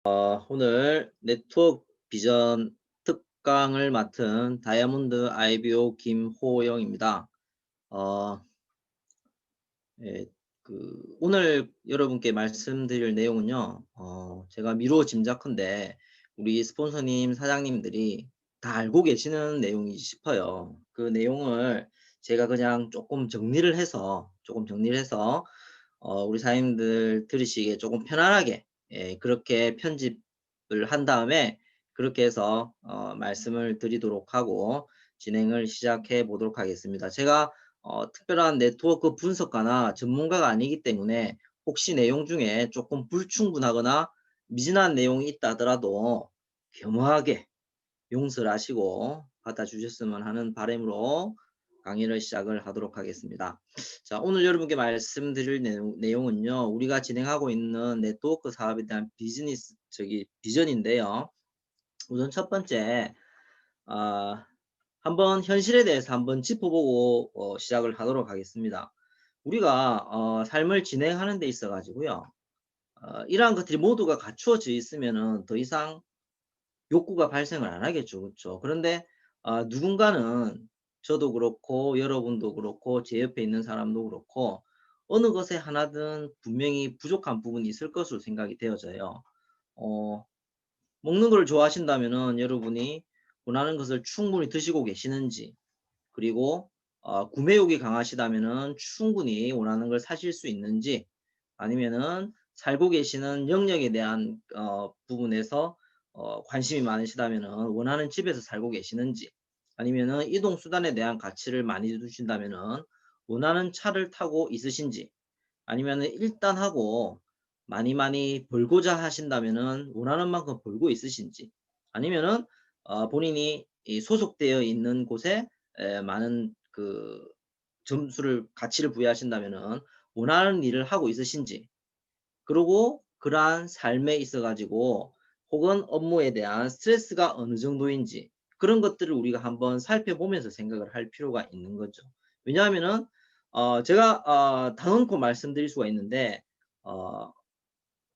오늘 네트워크 비전 특강을 맡은 다이아몬드 IBO 김호영입니다. 어, 예, 오늘 여러분께 말씀드릴 내용은요, 제가 미루어 짐작컨대 우리 스폰서님, 사장님들이 다 알고 계시는 내용이 싶어요. 그 내용을 제가 그냥 조금 정리를 해서 우리 사장님들 들으시기에 조금 편안하게, 그렇게 편집을 한 다음에 그렇게 해서 말씀을 드리도록 하고 진행을 시작해 보도록 하겠습니다. 제가 특별한 네트워크 분석가나 전문가가 아니기 때문에 혹시 내용 중에 조금 불충분하거나 미진한 내용이 있다 하더라도 겸허하게 용서를 하시고 받아주셨으면 하는 바람으로 강의를 시작을 하도록 하겠습니다. 자, 오늘 여러분께 말씀드릴 내용은요, 우리가 진행하고 있는 네트워크 사업에 대한 비전인데요. 우선 첫 번째, 아, 한번 현실에 대해서 한번 짚어보고 시작을 하도록 하겠습니다. 우리가 삶을 진행하는 데 있어 가지고요, 이러한 것들이 모두가 갖추어져 있으면은 더 이상 욕구가 발생을 안 하겠죠. 그렇죠? 그런데 누군가는 저도 그렇고 여러분도 그렇고 제 옆에 있는 사람도 그렇고 어느 것에 하나든 분명히 부족한 부분이 있을 것으로 생각이 되어져요. 어 먹는 걸 좋아하신다면은 여러분이 원하는 것을 충분히 드시고 계시는지, 그리고 구매욕이 강하시다면은 충분히 원하는 걸 사실 수 있는지, 아니면은 살고 계시는 영역에 대한 부분에서 관심이 많으시다면은 원하는 집에서 살고 계시는지, 아니면은 이동 수단에 대한 가치를 많이 두신다면은 원하는 차를 타고 있으신지, 아니면은 일단 하고 많이 많이 벌고자 하신다면은 원하는 만큼 벌고 있으신지, 아니면은 본인이 이 소속되어 있는 곳에 많은 점수를 가치를 부여하신다면은 원하는 일을 하고 있으신지, 그리고 그러한 삶에 있어 가지고 혹은 업무에 대한 스트레스가 어느 정도인지, 그런 것들을 우리가 한번 살펴보면서 생각을 할 필요가 있는 거죠. 왜냐하면은 제가 다 놓고 말씀드릴 수가 있는데, 어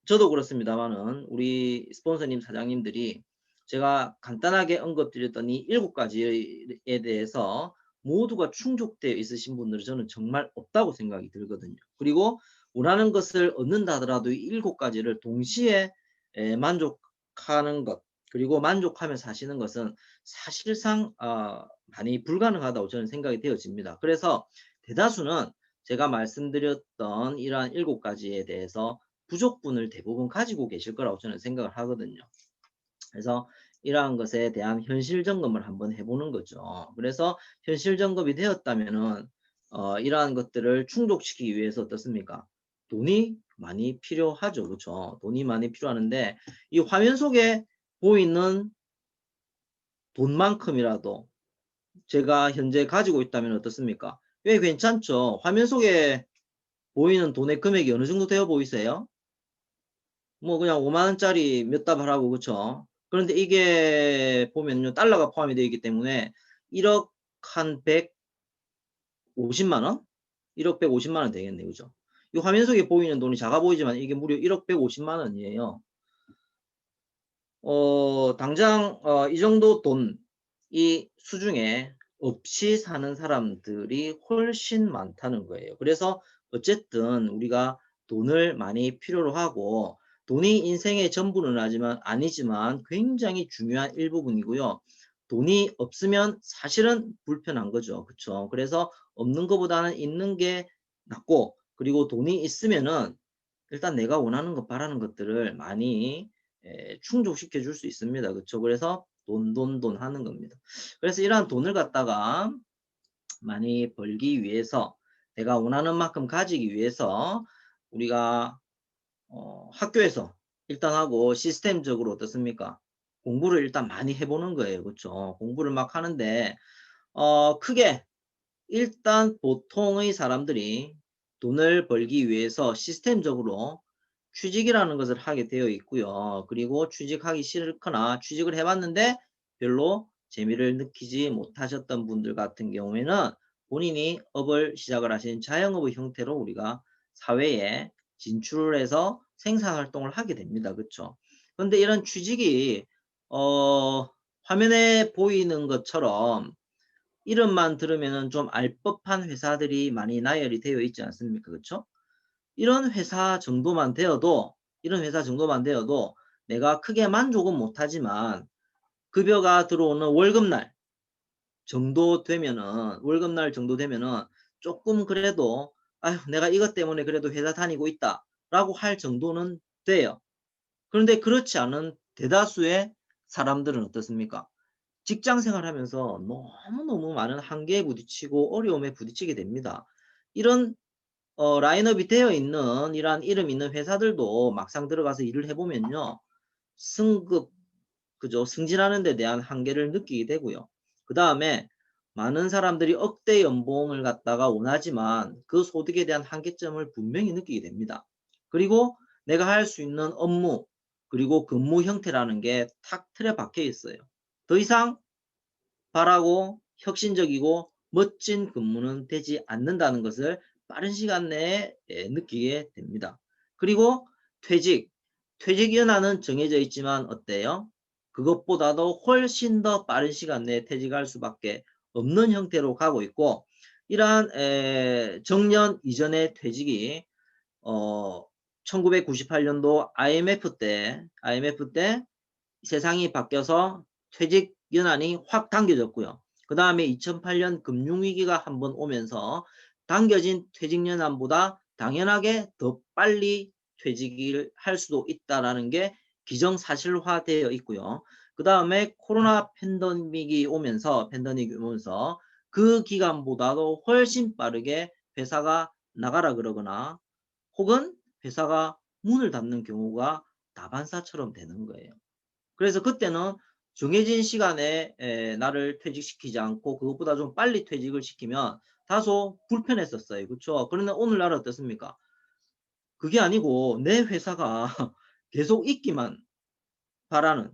저도 그렇습니다마는 우리 스폰서님, 사장님들이 제가 간단하게 언급드렸던 이 7가지에 대해서 모두가 충족되어 있으신 분들은 저는 정말 없다고 생각이 들거든요. 그리고 원하는 것을 얻는다 하더라도 이 7가지를 동시에 만족하는 것, 그리고 만족하며 사시는 것은 사실상 많이 불가능하다고 저는 생각이 되어집니다. 그래서 대다수는 제가 말씀드렸던 이러한 7가지에 대해서 부족분을 대부분 가지고 계실 거라고 저는 생각을 하거든요. 그래서 이러한 것에 대한 현실 점검을 한번 해보는 거죠. 그래서 현실 점검이 되었다면은 이러한 것들을 충족시키기 위해서 어떻습니까? 돈이 많이 필요하죠. 그렇죠? 돈이 많이 필요하는데 이 화면 속에 보이는 돈만큼이라도 제가 현재 가지고 있다면 어떻습니까? 꽤 괜찮죠. 화면 속에 보이는 돈의 금액이 어느 정도 되어 보이세요? 뭐 그냥 5만 원짜리 몇 답을 하고, 그쵸? 그런데 이게 보면요, 달러가 포함이 되어 있기 때문에 1억 한 150만 원? 1억 150만 원 되겠네요. 그죠? 이 화면 속에 보이는 돈이 작아 보이지만 이게 무려 1억 150만 원이에요. 당장 이 정도 돈이 수중에 없이 사는 사람들이 훨씬 많다는 거예요. 그래서 어쨌든 우리가 돈을 많이 필요로 하고, 돈이 인생의 전부는 아니지만 굉장히 중요한 일부분이고요. 돈이 없으면 사실은 불편한 거죠. 그쵸? 그래서 없는 것보다는 있는 게 낫고, 그리고 돈이 있으면은 일단 내가 원하는 것, 바라는 것들을 많이 충족시켜 줄 수 있습니다. 그쵸? 그래서 돈 하는 겁니다. 그래서 이러한 돈을 갖다가 많이 벌기 위해서, 내가 원하는 만큼 가지기 위해서 우리가 학교에서 일단 하고 시스템적으로 어떻습니까? 공부를 일단 많이 해 보는 거예요. 그쵸? 공부를 막 하는데 크게 일단 보통의 사람들이 돈을 벌기 위해서 시스템적으로 취직이라는 것을 하게 되어 있고요. 그리고 취직하기 싫거나 취직을 해 봤는데 별로 재미를 느끼지 못하셨던 분들 같은 경우에는 본인이 업을 시작을 하신 자영업의 형태로 우리가 사회에 진출을 해서 생산 활동을 하게 됩니다. 그쵸? 그런데 이런 취직이 화면에 보이는 것처럼 이름만 들으면은 좀 알 법한 회사들이 많이 나열이 되어 있지 않습니까? 그렇죠? 이런 회사 정도만 되어도 내가 크게 만족은 못하지만 급여가 들어오는 월급날 정도 되면은 조금 그래도 아휴 내가 이것 때문에 그래도 회사 다니고 있다라고 할 정도는 돼요. 그런데 그렇지 않은 대다수의 사람들은 어떻습니까? 직장 생활하면서 너무너무 많은 한계에 부딪히고 어려움에 부딪히게 됩니다. 이런 라인업이 되어 있는 이러한 이름 있는 회사들도 막상 들어가서 일을 해보면요. 승급, 그죠? 승진하는 데 대한 한계를 느끼게 되고요. 그 다음에 많은 사람들이 억대 연봉을 갖다가 원하지만 그 소득에 대한 한계점을 분명히 느끼게 됩니다. 그리고 내가 할 수 있는 업무, 그리고 근무 형태라는 게 탁 틀에 박혀 있어요. 더 이상 바라고 혁신적이고 멋진 근무는 되지 않는다는 것을 빠른 시간 내에 느끼게 됩니다. 그리고 퇴직 연한은 정해져 있지만 어때요? 그것보다도 훨씬 더 빠른 시간 내에 퇴직할 수밖에 없는 형태로 가고 있고 이러한 정년 이전의 퇴직이 1998년도 IMF 때 세상이 바뀌어서 퇴직 연한이 확 당겨졌고요. 그 다음에 2008년 금융위기가 한번 오면서 당겨진 퇴직 연한보다 당연하게 더 빨리 퇴직을 할 수도 있다는 게 기정사실화되어 있고요. 그 다음에 코로나 팬데믹이 오면서 그 기간보다도 훨씬 빠르게 회사가 나가라 그러거나 혹은 회사가 문을 닫는 경우가 다반사처럼 되는 거예요. 그래서 그때는 정해진 시간에 나를 퇴직시키지 않고 그것보다 좀 빨리 퇴직을 시키면 다소 불편했었어요. 그렇죠? 그런데 오늘날은 어떻습니까? 그게 아니고 내 회사가 계속 있기만 바라는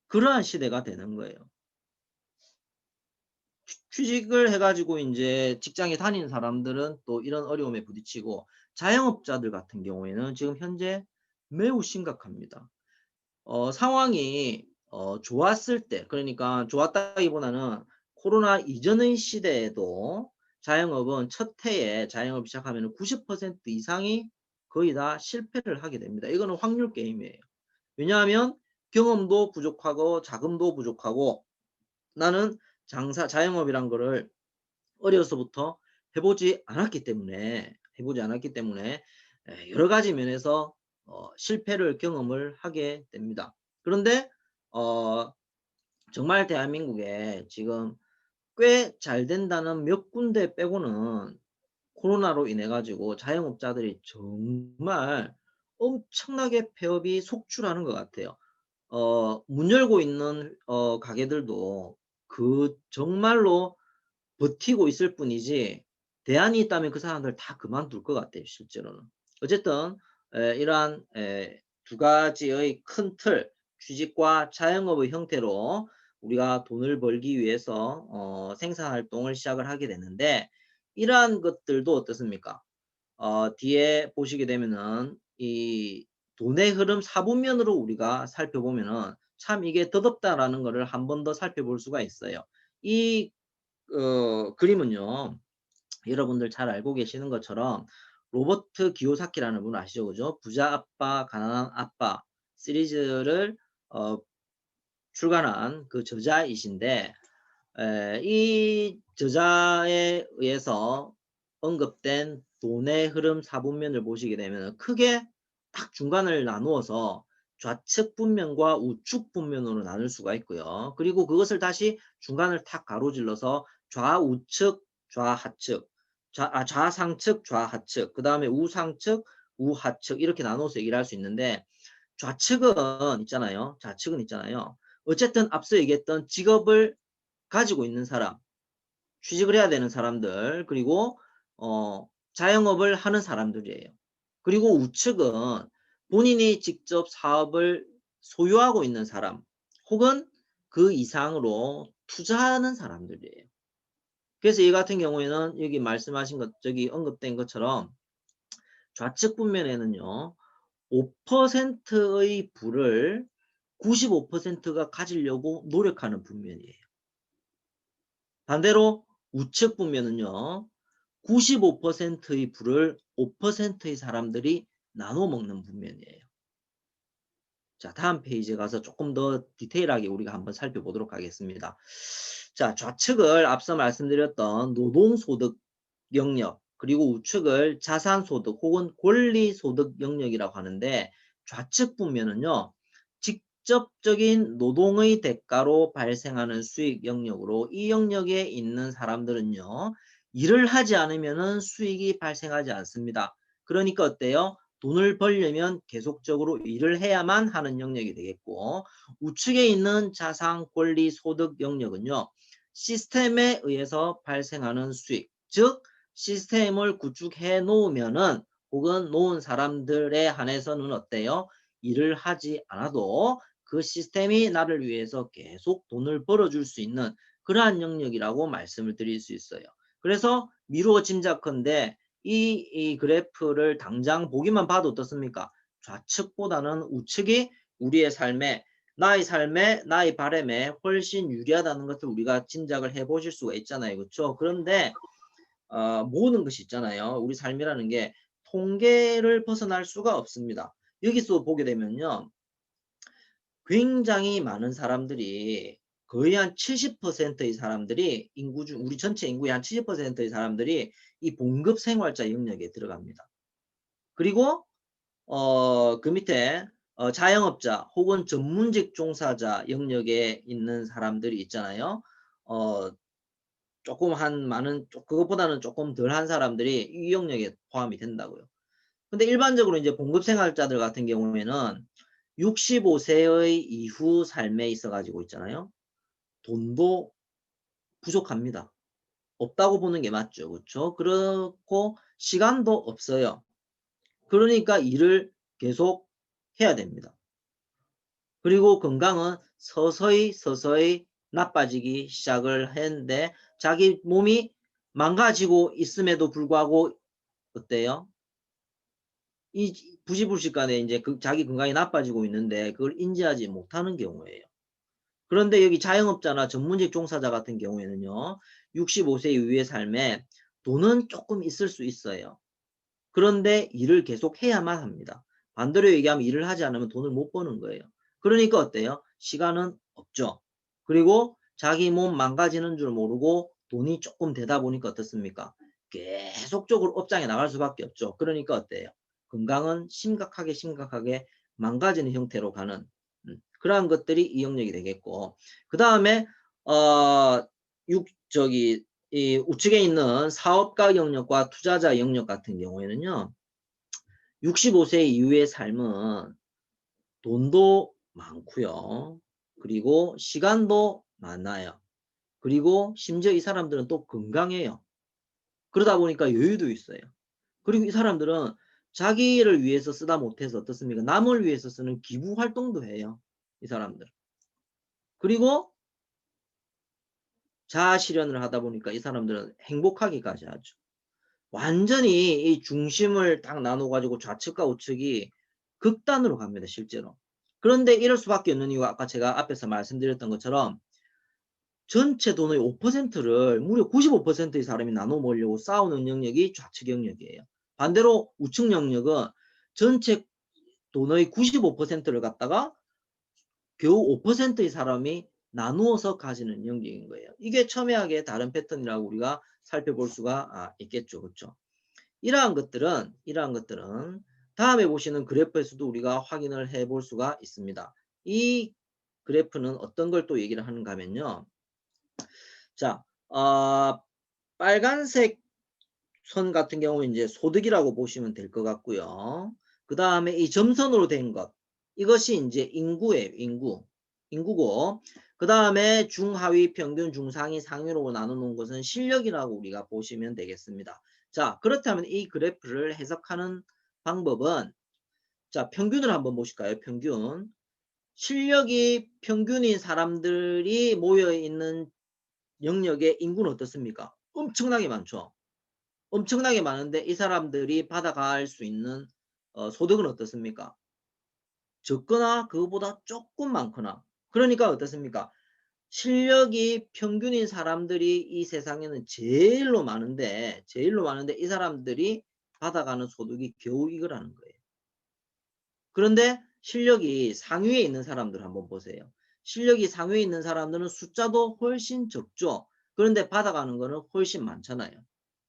그러한 시대가 되는 거예요. 취직을 해가지고 이제 직장에 다니는 사람들은 또 이런 어려움에 부딪히고 자영업자들 같은 경우에는 지금 현재 매우 심각합니다. 상황이 좋았을 때 그러니까 좋았다기보다는 코로나 이전의 시대에도 자영업은 첫 해에 자영업 시작하면 90% 이상이 거의 다 실패를 하게 됩니다. 이거는 확률 게임이에요. 왜냐하면 경험도 부족하고 자금도 부족하고 나는 자영업이란 거를 어려서부터 해보지 않았기 때문에 여러 가지 면에서 실패를 경험을 하게 됩니다. 그런데 정말 대한민국에 지금 꽤 잘 된다는 몇 군데 빼고는 코로나로 인해 가지고 자영업자들이 정말 엄청나게 폐업이 속출하는 것 같아요. 문 열고 있는 가게들도 그 정말로 버티고 있을 뿐이지 대안이 있다면 그 사람들 다 그만둘 것 같아요. 실제로는. 어쨌든 이러한 두 가지의 큰 틀, 취직과 자영업의 형태로 우리가 돈을 벌기 위해서 생산활동을 시작을 하게 되는데 이러한 것들도 어떻습니까? 뒤에 보시게 되면은 이 돈의 흐름 사분면으로 우리가 살펴보면은 참 이게 더덥다라는 것을 한 번 더 살펴볼 수가 있어요. 이 그림은요. 여러분들 잘 알고 계시는 것처럼 로버트 기요사키라는 분 아시죠? 그죠? 부자 아빠, 가난한 아빠 시리즈를 어, 출간한 그 저자이신데 이 저자에 의해서 언급된 돈의 흐름 사분면을 보시게 되면 크게 딱 중간을 나누어서 좌측 분면과 우측 분면으로 나눌 수가 있고요. 그리고 그것을 다시 중간을 탁 가로질러서 좌우측, 좌하측, 좌상측, 좌하측, 그 다음에 우상측, 우하측 이렇게 나눠서 얘기를 할 수 있는데 좌측은 있잖아요. 어쨌든 앞서 얘기했던 직업을 가지고 있는 사람, 취직을 해야 되는 사람들, 그리고 자영업을 하는 사람들이에요. 그리고 우측은 본인이 직접 사업을 소유하고 있는 사람, 혹은 그 이상으로 투자하는 사람들이에요. 그래서 이 같은 경우에는 여기 말씀하신 것, 저기 언급된 것처럼 좌측 분면에는요, 5%의 부를 95%가 가지려고 노력하는 분면이에요. 반대로 우측 분면은요. 95%의 부를 5%의 사람들이 나눠 먹는 분면이에요. 자, 다음 페이지에 가서 조금 더 디테일하게 우리가 한번 살펴보도록 하겠습니다. 자, 좌측을 앞서 말씀드렸던 노동소득 영역, 그리고 우측을 자산소득 혹은 권리소득 영역이라고 하는데, 좌측 분면은요, 직접적인 노동의 대가로 발생하는 수익 영역으로, 이 영역에 있는 사람들은요, 일을 하지 않으면 수익이 발생하지 않습니다. 그러니까 어때요? 돈을 벌려면 계속적으로 일을 해야만 하는 영역이 되겠고, 우측에 있는 자산, 권리, 소득 영역은요, 시스템에 의해서 발생하는 수익, 즉 시스템을 구축해 놓으면은, 혹은 놓은 사람들에 한해서는 어때요? 일을 하지 않아도 그 시스템이 나를 위해서 계속 돈을 벌어줄 수 있는 그러한 영역이라고 말씀을 드릴 수 있어요. 그래서 미루어 짐작컨대 이 그래프를 당장 보기만 봐도 어떻습니까? 좌측보다는 우측이 우리의 삶에, 나의 삶에, 나의 바람에 훨씬 유리하다는 것을 우리가 짐작을 해 보실 수가 있잖아요. 그렇죠? 그런데 모든 것이 있잖아요. 우리 삶이라는 게 통계를 벗어날 수가 없습니다. 여기서 보게 되면요. 굉장히 많은 사람들이, 거의 한 70%의 사람들이, 인구 중 우리 전체 인구의 한 70%의 사람들이 이 봉급 생활자 영역에 들어갑니다. 그리고 그 밑에 자영업자 혹은 전문직 종사자 영역에 있는 사람들이 있잖아요. 조금 한 많은, 그것보다는 조금 덜한 사람들이 이 영역에 포함이 된다고요. 근데 일반적으로 이제 봉급 생활자들 같은 경우에는 65세의 이후 삶에 있어 가지고 있잖아요. 돈도 부족합니다. 없다고 보는 게 맞죠. 그렇죠? 그렇고 시간도 없어요. 그러니까 일을 계속 해야 됩니다. 그리고 건강은 서서히 나빠지기 시작을 했는데, 자기 몸이 망가지고 있음에도 불구하고 어때요? 이 부지불식간에 이제 자기 건강이 나빠지고 있는데 그걸 인지하지 못하는 경우예요. 그런데 여기 자영업자나 전문직 종사자 같은 경우에는요. 65세 이후의 삶에 돈은 조금 있을 수 있어요. 그런데 일을 계속 해야만 합니다. 반대로 얘기하면 일을 하지 않으면 돈을 못 버는 거예요. 그러니까 어때요? 시간은 없죠. 그리고 자기 몸 망가지는 줄 모르고 돈이 조금 되다 보니까 어떻습니까? 계속적으로 업장에 나갈 수밖에 없죠. 그러니까 어때요? 건강은 심각하게 망가지는 형태로 가는 그러한 것들이 이 영역이 되겠고, 그 다음에 어, 이 우측에 있는 사업가 영역과 투자자 영역 같은 경우에는요. 65세 이후의 삶은 돈도 많고요. 그리고 시간도 많아요. 그리고 심지어 이 사람들은 또 건강해요. 그러다 보니까 여유도 있어요. 그리고 이 사람들은 자기를 위해서 쓰다 못해서 어떻습니까? 남을 위해서 쓰는 기부 활동도 해요. 이 사람들. 그리고 자아 실현을 하다 보니까 이 사람들은 행복하기까지 하죠. 완전히 이 중심을 딱 나눠 가지고 좌측과 우측이 극단으로 갑니다, 실제로. 그런데 이럴 수밖에 없는 이유가 아까 제가 앞에서 말씀드렸던 것처럼 전체 돈의 5%를 무려 95%의 사람이 나눠 먹으려고 싸우는 영역이 좌측 영역이에요. 반대로 우측 영역은 전체 돈의 95%를 갖다가 겨우 5%의 사람이 나누어서 가지는 영역인 거예요. 이게 첨예하게 다른 패턴이라고 우리가 살펴볼 수가 있겠죠. 그렇죠? 이러한 것들은 다음에 보시는 그래프에서도 우리가 확인을 해볼 수가 있습니다. 이 그래프는 어떤 걸 또 얘기를 하는가 하면요. 자, 빨간색 선 같은 경우는 이제 소득이라고 보시면 될 것 같고요. 그 다음에 이 점선으로 된 것, 이것이 이제 인구예요. 인구고, 그 다음에 중하위, 평균, 중상위, 상위로 나눠놓은 것은 실력이라고 우리가 보시면 되겠습니다. 자, 그렇다면 이 그래프를 해석하는 방법은, 자, 평균을 한번 보실까요? 평균. 실력이 평균인 사람들이 모여있는 영역의 인구는 어떻습니까? 엄청나게 많죠. 엄청나게 많은데 이 사람들이 받아갈 수 있는 소득은 어떻습니까? 적거나 그거보다 조금 많거나. 그러니까 어떻습니까? 실력이 평균인 사람들이 이 세상에는 제일로 많은데 이 사람들이 받아가는 소득이 겨우 이거라는 거예요. 그런데 실력이 상위에 있는 사람들 한번 보세요. 실력이 상위에 있는 사람들은 숫자도 훨씬 적죠. 그런데 받아가는 거는 훨씬 많잖아요.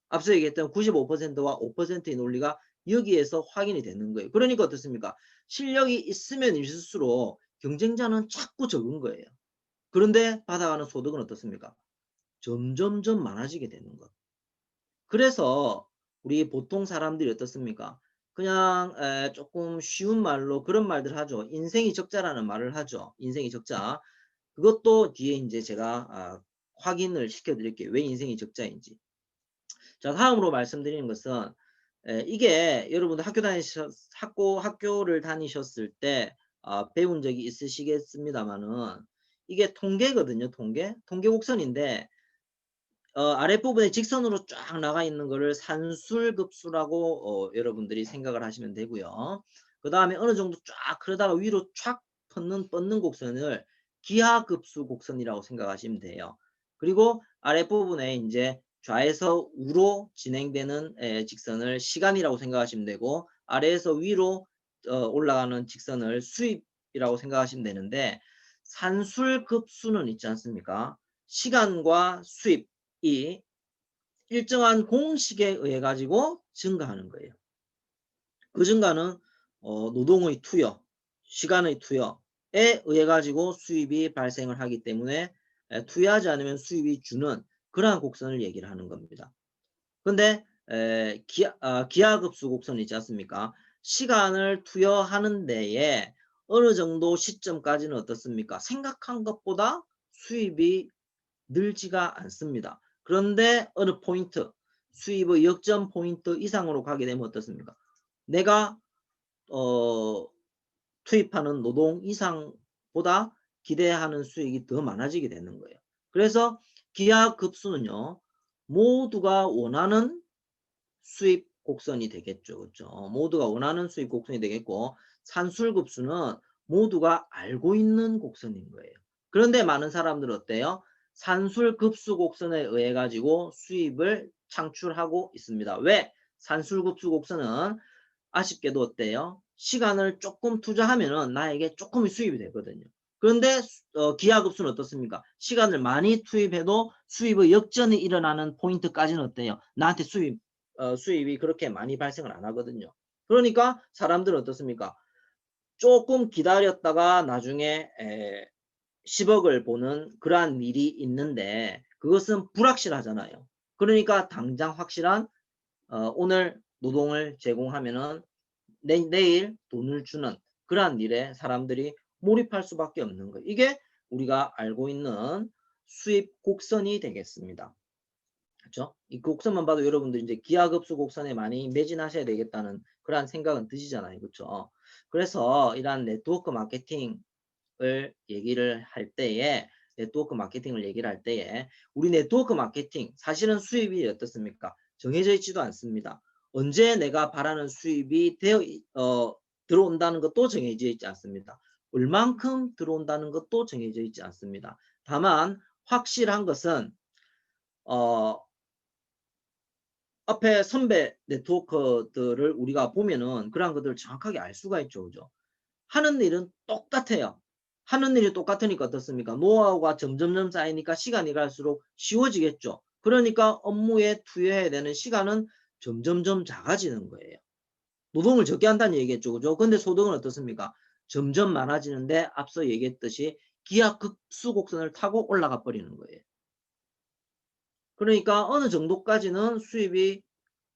앞서 얘기했던 95%와 5%의 논리가 여기에서 확인이 되는 거예요. 그러니까 어떻습니까? 실력이 있으면 있을수록 경쟁자는 자꾸 적은 거예요. 그런데 받아가는 소득은 어떻습니까? 점점점 많아지게 되는 것. 그래서 우리 보통 사람들이 어떻습니까? 그냥 조금 쉬운 말로 그런 말들 하죠. 인생이 적자라는 말을 하죠. 인생이 적자. 그것도 뒤에 이제 제가 확인을 시켜 드릴게요. 왜 인생이 적자인지. 자, 다음으로 말씀드리는 것은 이게 여러분들 학교를 다니셨을 때 배운 적이 있으시겠습니다마는 이게 통계거든요. 통계 곡선인데 아랫부분에 직선으로 쫙 나가 있는 거를 산술급수라고 여러분들이 생각을 하시면 되고요. 그 다음에 어느 정도 쫙 그러다가 위로 촥 뻗는 곡선을 기하급수 곡선이라고 생각하시면 돼요. 그리고 아랫부분에 이제 좌에서 우로 진행되는 직선을 시간이라고 생각하시면 되고, 아래에서 위로 올라가는 직선을 수입이라고 생각하시면 되는데, 산술급수는 있지 않습니까? 시간과 수입이 일정한 공식에 의해 가지고 증가하는 거예요. 그 증가는 노동의 투여, 시간의 투여에 의해 가지고 수입이 발생을 하기 때문에 투여하지 않으면 수입이 주는 그러한 곡선을 얘기를 하는 겁니다. 근데 기하급수 곡선 있지 않습니까? 시간을 투여하는 데에 어느 정도 시점까지는 어떻습니까? 생각한 것보다 수입이 늘지가 않습니다. 그런데 어느 포인트, 수입의 역전 포인트 이상으로 가게 되면 어떻습니까? 내가 투입하는 노동 이상보다 기대하는 수익이 더 많아지게 되는 거예요. 그래서 기하급수는요, 모두가 원하는 수입 곡선이 되겠죠. 그렇죠? 모두가 원하는 수입 곡선이 되겠고, 산술급수는 모두가 알고 있는 곡선인 거예요. 그런데 많은 사람들은 어때요? 산술급수 곡선에 의해 가지고 수입을 창출하고 있습니다. 왜? 산술급수 곡선은 아쉽게도 어때요? 시간을 조금 투자하면은 나에게 조금의 수입이 되거든요. 그런데 기하급수는 어떻습니까? 시간을 많이 투입해도 수입의 역전이 일어나는 포인트까지는 어때요? 나한테 수입이 그렇게 많이 발생을 안 하거든요. 그러니까 사람들은 어떻습니까? 조금 기다렸다가 나중에 10억을 보는 그러한 일이 있는데 그것은 불확실하잖아요. 그러니까 당장 확실한 오늘 노동을 제공하면은 내일 돈을 주는 그러한 일에 사람들이 몰입할 수밖에 없는 거예요. 이게 우리가 알고 있는 수입 곡선이 되겠습니다. 그렇죠? 이 곡선만 봐도 여러분들 이제 기하급수 곡선에 많이 매진하셔야 되겠다는 그러한 생각은 드시잖아요. 그렇죠? 그래서 이러한 네트워크 마케팅을 얘기를 할 때에 우리 네트워크 마케팅 사실은 수입이 어떻습니까? 정해져 있지도 않습니다. 언제 내가 바라는 수입이 들어온다는 것도 정해져 있지 않습니다. 얼만큼 들어온다는 것도 정해져 있지 않습니다. 다만 확실한 것은 앞에 선배 네트워크들을 우리가 보면은 그러한 것들을 정확하게 알 수가 있죠. 그죠? 하는 일은 똑같아요. 하는 일이 똑같으니까 어떻습니까? 노하우가 점점점 쌓이니까 시간이 갈수록 쉬워지겠죠. 그러니까 업무에 투여해야 되는 시간은 점점점 작아지는 거예요. 노동을 적게 한다는 얘기겠죠. 그죠? 근데 소득은 어떻습니까? 점점 많아지는데 앞서 얘기했듯이 기하급수 곡선을 타고 올라가 버리는 거예요. 그러니까 어느 정도까지는 수입이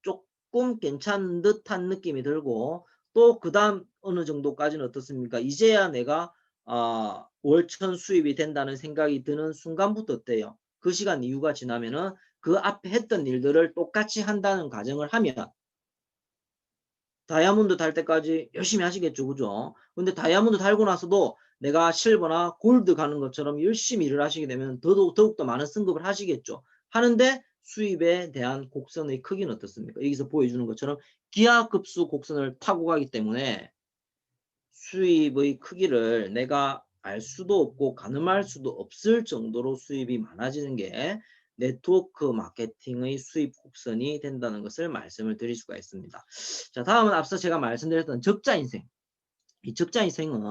조금 괜찮은 듯한 느낌이 들고 또 그다음 어느 정도까지는 어떻습니까? 이제야 내가 월천 수입이 된다는 생각이 드는 순간부터 어때요? 그 시간 이후가 지나면은 그 앞에 했던 일들을 똑같이 한다는 가정을 하면 다이아몬드 달 때까지 열심히 하시겠죠. 그죠? 근데 다이아몬드 달고 나서도 내가 실버나 골드 가는 것처럼 열심히 일을 하시게 되면 더욱더 많은 승급을 하시겠죠. 하는데 수입에 대한 곡선의 크기는 어떻습니까? 여기서 보여주는 것처럼 기하급수 곡선을 타고 가기 때문에 수입의 크기를 내가 알 수도 없고 가늠할 수도 없을 정도로 수입이 많아지는 게 네트워크 마케팅의 수입 곡선이 된다는 것을 말씀을 드릴 수가 있습니다. 자, 다음은 앞서 제가 말씀드렸던 적자 인생. 이 적자 인생은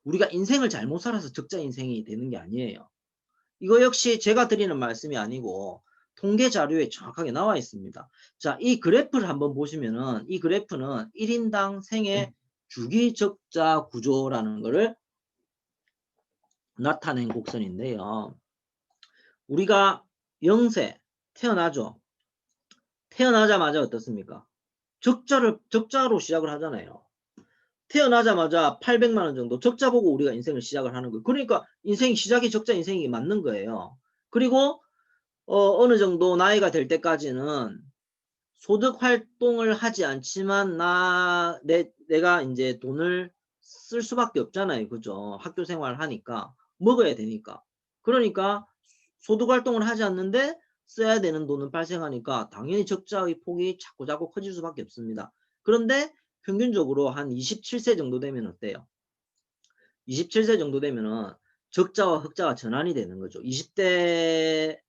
우리가 인생을 잘못 살아서 적자 인생이 되는 게 아니에요. 이거 역시 제가 드리는 말씀이 아니고 통계 자료에 정확하게 나와 있습니다. 자, 이 그래프를 한번 보시면은 이 그래프는 1인당 생애 주기 적자 구조라는 것을 나타낸 곡선인데요. 우리가 0세 태어나죠. 태어나자마자 어떻습니까? 적자로 시작을 하잖아요. 태어나자마자 800만 원 정도 적자 보고 우리가 인생을 시작을 하는 거예요. 그러니까 인생 시작이 적자 인생이 맞는 거예요. 그리고 어느 정도 나이가 될 때까지는 소득 활동을 하지 않지만 내가 이제 돈을 쓸 수밖에 없잖아요. 그죠? 학교 생활을 하니까 먹어야 되니까. 그러니까 소득 활동을 하지 않는데 써야 되는 돈은 발생하니까 당연히 적자의 폭이 자꾸자꾸 커질 수밖에 없습니다. 그런데 평균적으로 한 27세 정도 되면 어때요? 27세 정도 되면은 적자와 흑자가 전환이 되는 거죠. 20대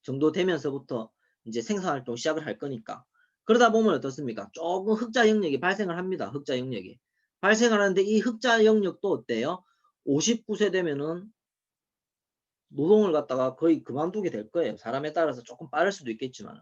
정도 되면서부터 이제 생산활동 시작을 할 거니까. 그러다 보면 어떻습니까? 조금 흑자 영역이 발생을 합니다. 흑자 영역이. 발생을 하는데 이 흑자 영역도 어때요? 59세 되면은 노동을 갖다가 거의 그만두게 될 거예요. 사람에 따라서 조금 빠를 수도 있겠지만.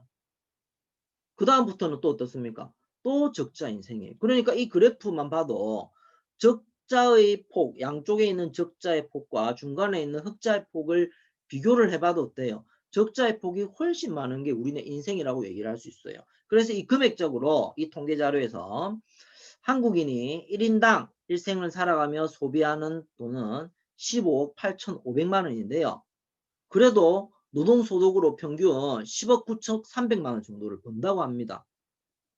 그 다음부터는 또 어떻습니까? 또 적자 인생이에요. 그러니까 이 그래프만 봐도 적자의 폭, 양쪽에 있는 적자의 폭과 중간에 있는 흑자의 폭을 비교를 해봐도 어때요? 적자의 폭이 훨씬 많은 게 우리네 인생이라고 얘기를 할 수 있어요. 그래서 이 금액적으로 이 통계 자료에서 한국인이 1인당 일생을 살아가며 소비하는 돈은 15억 8,500만 원인데요. 그래도 노동소득으로 평균 10억 9천 3백만 원 정도를 번다고 합니다.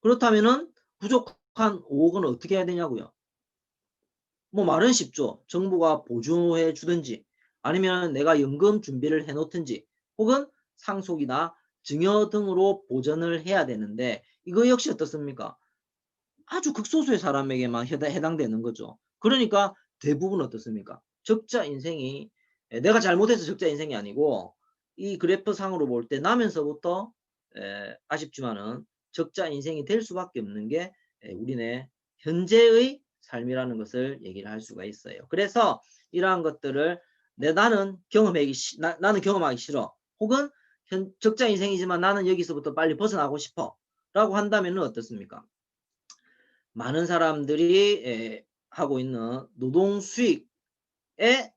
그렇다면은 부족한 5억은 어떻게 해야 되냐고요? 뭐 말은 쉽죠. 정부가 보조해 주든지 아니면 내가 연금 준비를 해 놓든지 혹은 상속이나 증여 등으로 보전을 해야 되는데 이거 역시 어떻습니까? 아주 극소수의 사람에게만 해당되는 거죠. 그러니까 대부분 어떻습니까? 적자 인생이 내가 잘못해서 적자 인생이 아니고 이 그래프 상으로 볼 때 나면서부터 아쉽지만은 적자 인생이 될 수밖에 없는 게 우리네 현재의 삶이라는 것을 얘기를 할 수가 있어요. 그래서 이러한 것들을 나는 경험하기 싫어. 혹은 적자 인생이지만 나는 여기서부터 빨리 벗어나고 싶어. 라고 한다면 어떻습니까? 많은 사람들이 하고 있는 노동 수익에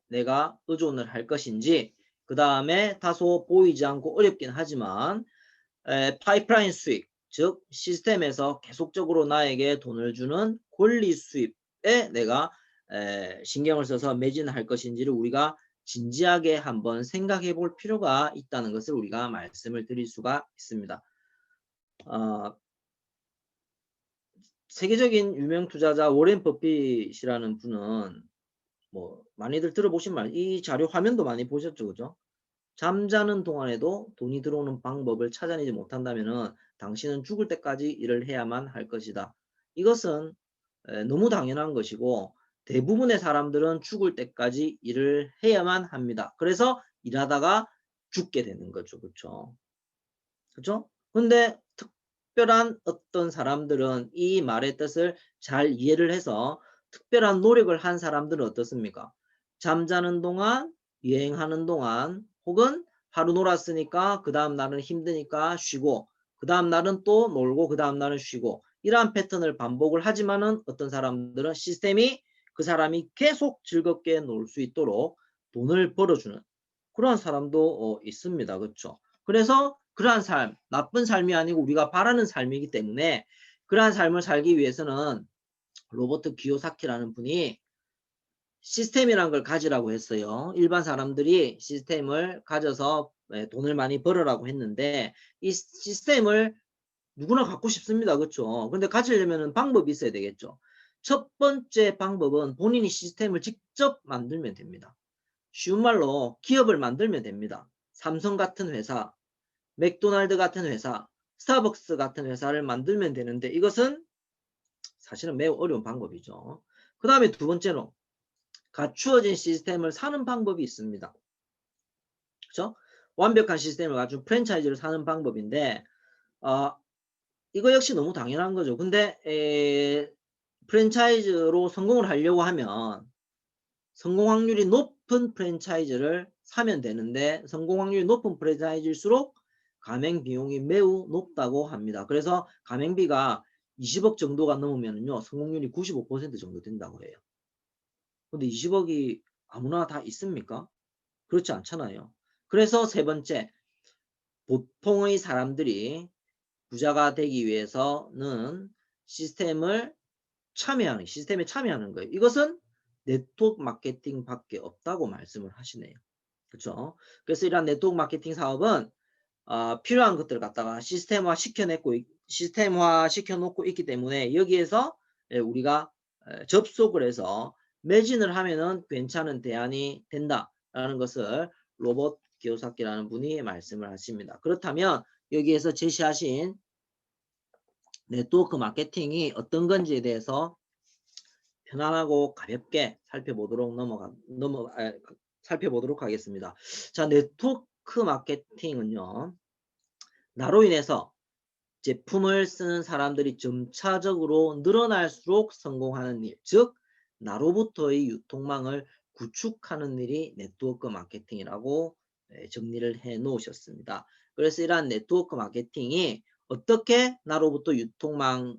내가 의존을 할 것인지 그 다음에 다소 보이지 않고 어렵긴 하지만 파이프라인 수익 즉 시스템에서 계속적으로 나에게 돈을 주는 권리 수입에 내가 신경을 써서 매진할 것인지를 우리가 진지하게 한번 생각해 볼 필요가 있다는 것을 우리가 말씀을 드릴 수가 있습니다. 세계적인 유명 투자자 워렌 버핏이라는 분은 뭐 많이들 들어보신 말, 이 자료 화면도 많이 보셨죠, 그죠? 잠자는 동안에도 돈이 들어오는 방법을 찾아내지 못한다면은 당신은 죽을 때까지 일을 해야만 할 것이다. 이것은 너무 당연한 것이고 대부분의 사람들은 죽을 때까지 일을 해야만 합니다. 그래서 일하다가 죽게 되는 거죠, 그렇죠? 그죠? 근데 특별한 어떤 사람들은 이 말의 뜻을 잘 이해를 해서 특별한 노력을 한 사람들은 어떻습니까? 잠자는 동안, 여행하는 동안, 혹은 하루 놀았으니까 그 다음 날은 힘드니까 쉬고, 그 다음 날은 또 놀고, 그 다음 날은 쉬고, 이러한 패턴을 반복을 하지만은 어떤 사람들은 시스템이 그 사람이 계속 즐겁게 놀 수 있도록 돈을 벌어주는 그런 사람도 있습니다. 그렇죠? 그래서 그러한 삶, 나쁜 삶이 아니고 우리가 바라는 삶이기 때문에 그러한 삶을 살기 위해서는 로버트 기요사키라는 분이 시스템이라는 걸 가지라고 했어요. 일반 사람들이 시스템을 가져서 돈을 많이 벌으라고 했는데 이 시스템을 누구나 갖고 싶습니다. 그렇죠? 근데 가지려면 방법이 있어야 되겠죠. 첫 번째 방법은 본인이 시스템을 직접 만들면 됩니다. 쉬운 말로 기업을 만들면 됩니다. 삼성 같은 회사, 맥도날드 같은 회사, 스타벅스 같은 회사를 만들면 되는데 이것은 사실은 매우 어려운 방법이죠. 그 다음에 두 번째로 갖추어진 시스템을 사는 방법이 있습니다. 그렇죠? 완벽한 시스템을 갖춘 프랜차이즈를 사는 방법인데 이거 역시 너무 당연한 거죠. 근데 프랜차이즈로 성공을 하려고 하면 성공 확률이 높은 프랜차이즈를 사면 되는데 성공 확률이 높은 프랜차이즈일수록 가맹 비용이 매우 높다고 합니다. 그래서 가맹비가 20억 정도가 넘으면요 성공률이 95% 정도 된다고 해요. 근데 20억이 아무나 다 있습니까? 그렇지 않잖아요. 그래서 세 번째, 보통의 사람들이 부자가 되기 위해서는 시스템에 참여하는 거예요. 이것은 네트워크 마케팅밖에 없다고 말씀을 하시네요. 그렇죠? 그래서 이러한 네트워크 마케팅 사업은 필요한 것들을 갖다가 시스템화 시켜놓고 있기 때문에 여기에서 우리가 접속을 해서 매진을 하면은 괜찮은 대안이 된다라는 것을 로봇 기요사키라는 분이 말씀을 하십니다. 그렇다면 여기에서 제시하신 네트워크 마케팅이 어떤 건지에 대해서 편안하고 가볍게 살펴보도록 하겠습니다. 자, 네트워크 마케팅은요. 나로 인해서 제품을 쓰는 사람들이 점차적으로 늘어날수록 성공하는 일, 즉 나로부터의 유통망을 구축하는 일이 네트워크 마케팅이라고 정리를 해 놓으셨습니다. 그래서 이러한 네트워크 마케팅이 어떻게 나로부터 유통망이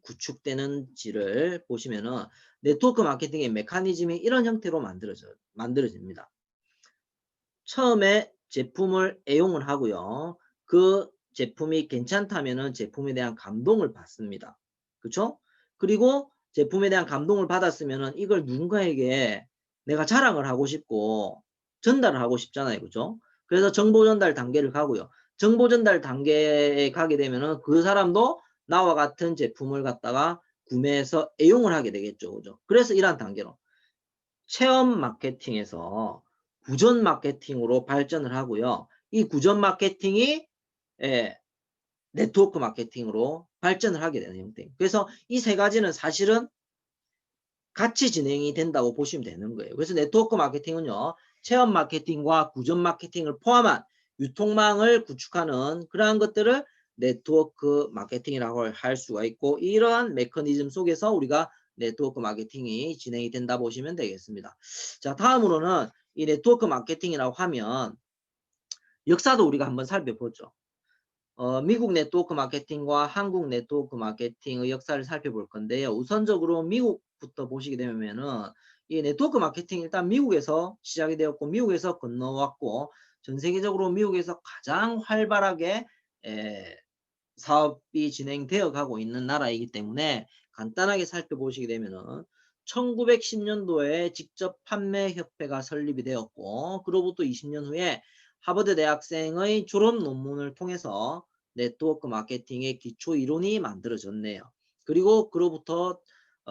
구축되는지를 보시면은 네트워크 마케팅의 메커니즘이 이런 형태로 만들어집니다. 처음에 제품을 애용을 하고요. 그 제품이 괜찮다면은 제품에 대한 감동을 받습니다. 그렇죠? 그리고 제품에 대한 감동을 받았으면은 이걸 누군가에게 내가 자랑을 하고 싶고 전달을 하고 싶잖아요. 그렇죠? 그래서 정보 전달 단계를 가고요. 정보 전달 단계에 가게 되면은 그 사람도 나와 같은 제품을 갖다가 구매해서 애용을 하게 되겠죠. 그죠? 그래서 이러한 단계로 체험 마케팅에서 구전 마케팅으로 발전을 하고요. 이 구전 마케팅이 네트워크 마케팅으로 발전을 하게 되는 형태예요. 그래서 이 세 가지는 사실은 같이 진행이 된다고 보시면 되는 거예요. 그래서 네트워크 마케팅은요. 체험 마케팅과 구전 마케팅을 포함한 유통망을 구축하는 그러한 것들을 네트워크 마케팅이라고 할 수가 있고 이러한 메커니즘 속에서 우리가 네트워크 마케팅이 진행이 된다 보시면 되겠습니다. 자, 다음으로는 이 네트워크 마케팅이라고 하면 역사도 우리가 한번 살펴보죠. 미국 네트워크 마케팅과 한국 네트워크 마케팅의 역사를 살펴볼 건데요. 우선적으로 미국부터 보시게 되면은 이 네트워크 마케팅 일단 미국에서 시작이 되었고 미국에서 건너왔고 전 세계적으로 미국에서 가장 활발하게 사업이 진행되어 가고 있는 나라이기 때문에 간단하게 살펴보시게 되면은 1910년도에 직접 판매 협회가 설립이 되었고 그로부터 20년 후에 하버드 대학생의 졸업 논문을 통해서 네트워크 마케팅의 기초 이론이 만들어졌네요. 그리고 그로부터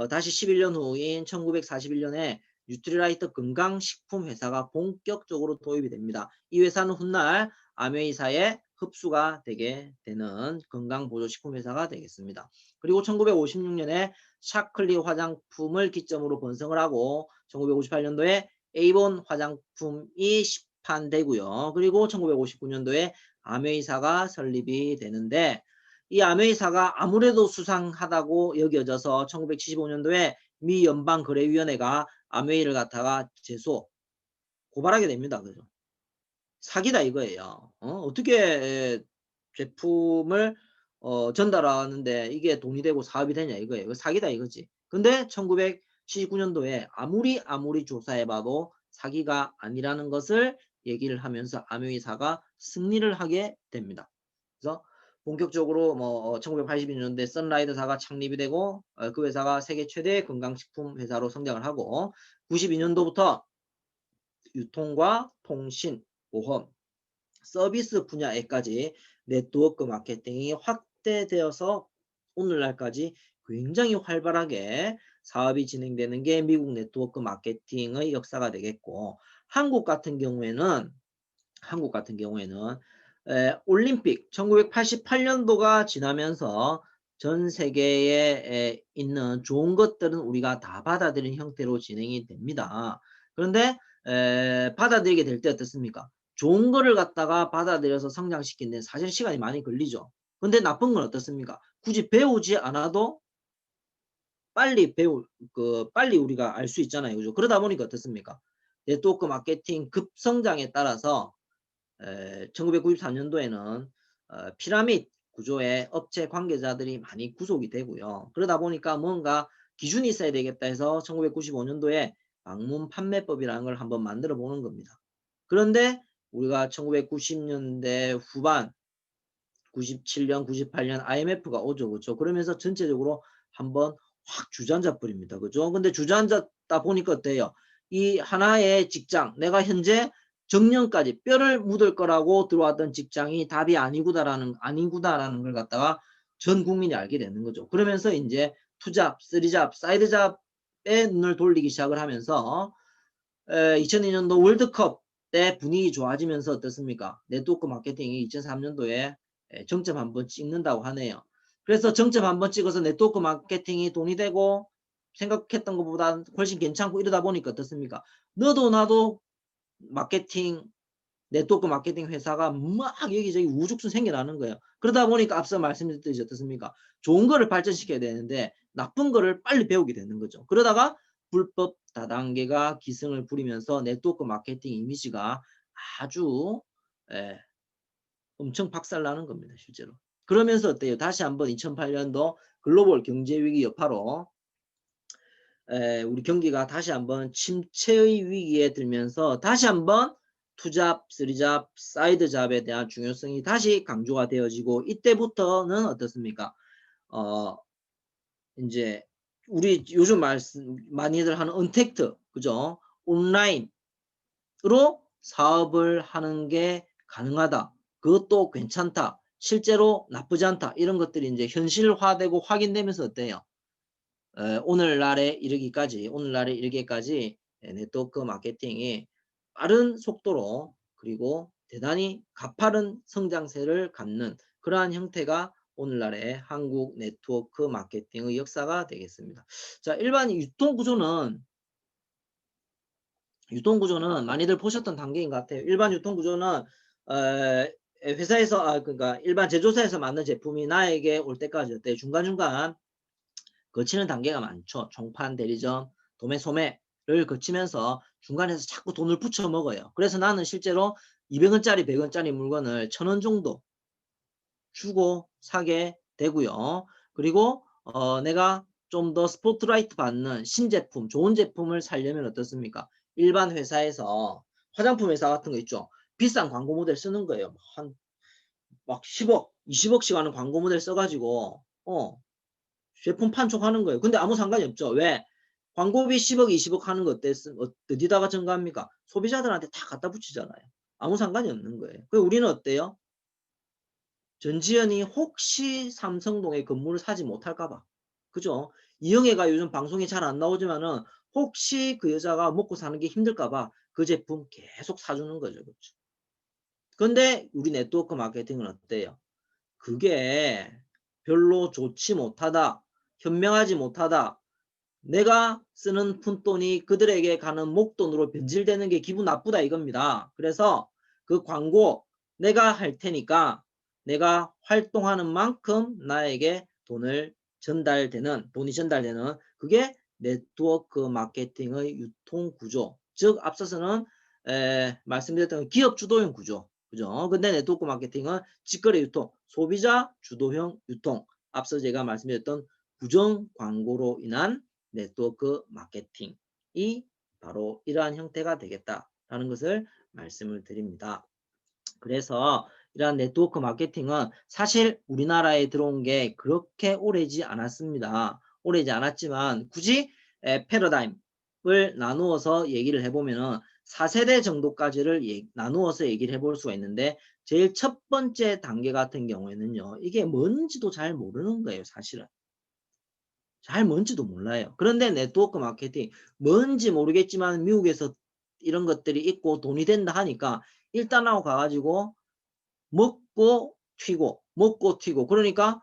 다시 11년 후인 1941년에 뉴트리라이트 건강식품 회사가 본격적으로 도입이 됩니다. 이 회사는 훗날 아메이사의 흡수가 되게 되는 건강보조식품 회사가 되겠습니다. 그리고 1956년에 샤클리 화장품을 기점으로 번성을 하고 1958년도에 에이본 화장품이 시판되고요. 그리고 1959년도에 아메이사가 설립이 되는데 이 아메이사가 아무래도 수상하다고 여겨져서 1975년도에 미 연방거래위원회가 아메이를 갖다가 고발하게 됩니다. 그죠? 사기다 이거예요. 어떻게 제품을 전달하는데 이게 돈이 되고 사업이 되냐 이거예요. 사기다 이거지. 근데 1979년도에 아무리 조사해봐도 사기가 아니라는 것을 얘기를 하면서 아메이사가 승리를 하게 됩니다. 그래서 본격적으로 1982년도에 선라이더사가 창립이 되고 그 회사가 세계 최대 건강식품 회사로 성장을 하고 92년도부터 유통과 통신, 보험, 서비스 분야에까지 네트워크 마케팅이 확대되어서 오늘날까지 굉장히 활발하게 사업이 진행되는 게 미국 네트워크 마케팅의 역사가 되겠고 한국 같은 경우에는 올림픽 1988년도가 지나면서 전 세계에 있는 좋은 것들은 우리가 다 받아들이는 형태로 진행이 됩니다. 그런데 받아들이게 될 때 어떻습니까? 좋은 거를 갖다가 받아들여서 성장시키는데 사실 시간이 많이 걸리죠. 근데 나쁜 건 어떻습니까? 굳이 배우지 않아도 빨리 우리가 알 수 있잖아요. 그죠? 그러다 보니까 어떻습니까? 네트워크 마케팅 급성장에 따라서 1993년도에는 피라미드 구조의 업체 관계자들이 많이 구속이 되고요. 그러다 보니까 뭔가 기준이 있어야 되겠다 해서 1995년도에 방문 판매법이라는 걸 한번 만들어 보는 겁니다. 그런데 우리가 1990년대 후반 97년, 98년 IMF가 오죠. 그죠? 그러면서 전체적으로 한번 확 주저앉아 버립니다. 그죠? 근데 주저앉았다 보니까 어때요? 이 하나의 직장, 내가 현재 정년까지 뼈를 묻을 거라고 들어왔던 직장이 답이 아니구나라는 걸 갖다가 전 국민이 알게 되는 거죠. 그러면서 이제 투잡, 쓰리잡, 사이드잡에 눈을 돌리기 시작을 하면서 2002년도 월드컵 때 분위기 좋아지면서 어떻습니까? 네트워크 마케팅이 2003년도에 정점 한번 찍는다고 하네요. 그래서 정점 한번 찍어서 네트워크 마케팅이 돈이 되고 생각했던 것보다 훨씬 괜찮고 이러다 보니까 어떻습니까? 너도 나도 마케팅 네트워크 마케팅 회사가 막 여기저기 우죽순 생겨나는 거예요. 그러다 보니까 앞서 말씀드렸듯이 어떻습니까? 좋은 거를 발전시켜야 되는데 나쁜 거를 빨리 배우게 되는 거죠. 그러다가 불법 다단계가 기승을 부리면서 네트워크 마케팅 이미지가 아주 엄청 박살나는 겁니다. 실제로. 그러면서 어때요? 다시 한번 2008년도 글로벌 경제위기 여파로 우리 경기가 다시 한번 침체의 위기에 들면서 다시 한번 투잡, 쓰리잡, 사이드잡에 대한 중요성이 다시 강조가 되어지고 이때부터는 어떻습니까? 이제 우리 요즘 많이들 하는 언택트, 그죠? 온라인으로 사업을 하는 게 가능하다. 그것도 괜찮다. 실제로 나쁘지 않다. 이런 것들이 이제 현실화되고 확인되면서 어때요? 오늘날에 이르기까지 네트워크 마케팅이 빠른 속도로 그리고 대단히 가파른 성장세를 갖는 그러한 형태가 오늘날의 한국 네트워크 마케팅의 역사가 되겠습니다. 자, 일반 유통구조는 많이들 보셨던 단계인 것 같아요. 일반 유통구조는 회사에서 그러니까 일반 제조사에서 만든 제품이 나에게 올 때까지 어때요? 중간중간 거치는 단계가 많죠. 종판, 대리점, 도매, 소매를 거치면서 중간에서 자꾸 돈을 붙여 먹어요. 그래서 나는 실제로 200원짜리, 100원짜리 물건을 1000원 정도 주고 사게 되고요. 그리고 내가 좀 더 스포트라이트 받는 신제품, 좋은 제품을 사려면 어떻습니까? 일반 회사에서 화장품 회사 같은 거 있죠. 비싼 광고 모델 쓰는 거예요. 막 10억, 20억씩 하는 광고 모델 써가지고 제품 판촉하는 거예요. 근데 아무 상관이 없죠. 왜? 광고비 10억, 20억 하는 거 어디다가 증가합니까? 소비자들한테 다 갖다 붙이잖아요. 아무 상관이 없는 거예요. 그 우리는 어때요? 전지현이 혹시 삼성동에 건물을 사지 못할까봐. 그죠? 이영애가 요즘 방송에 잘 안 나오지만은 혹시 그 여자가 먹고 사는 게 힘들까봐 그 제품 계속 사주는 거죠. 그렇죠? 근데 우리 네트워크 마케팅은 어때요? 그게 별로 좋지 못하다. 현명하지 못하다. 내가 쓰는 푼돈이 그들에게 가는 목돈으로 변질되는 게 기분 나쁘다 이겁니다. 그래서 그 광고 내가 할 테니까 내가 활동하는 만큼 나에게 돈이 전달되는 그게 네트워크 마케팅의 유통 구조. 즉 앞서서는 말씀드렸던 기업 주도형 구조. 그죠? 근데 네트워크 마케팅은 직거래 유통, 소비자 주도형 유통. 앞서 제가 말씀드렸던 부정 광고로 인한 네트워크 마케팅이 바로 이러한 형태가 되겠다라는 것을 말씀을 드립니다. 그래서 이러한 네트워크 마케팅은 사실 우리나라에 들어온 게 그렇게 오래지 않았습니다. 오래지 않았지만 굳이 패러다임을 나누어서 얘기를 해보면은 4세대 정도까지를 나누어서 얘기를 해볼 수가 있는데 제일 첫 번째 단계 같은 경우에는요. 이게 뭔지도 잘 모르는 거예요. 사실은. 잘 뭔지도 몰라요. 그런데 네트워크 마케팅 뭔지 모르겠지만 미국에서 이런 것들이 있고 돈이 된다 하니까 일단 하고 가가지고 먹고 튀고 그러니까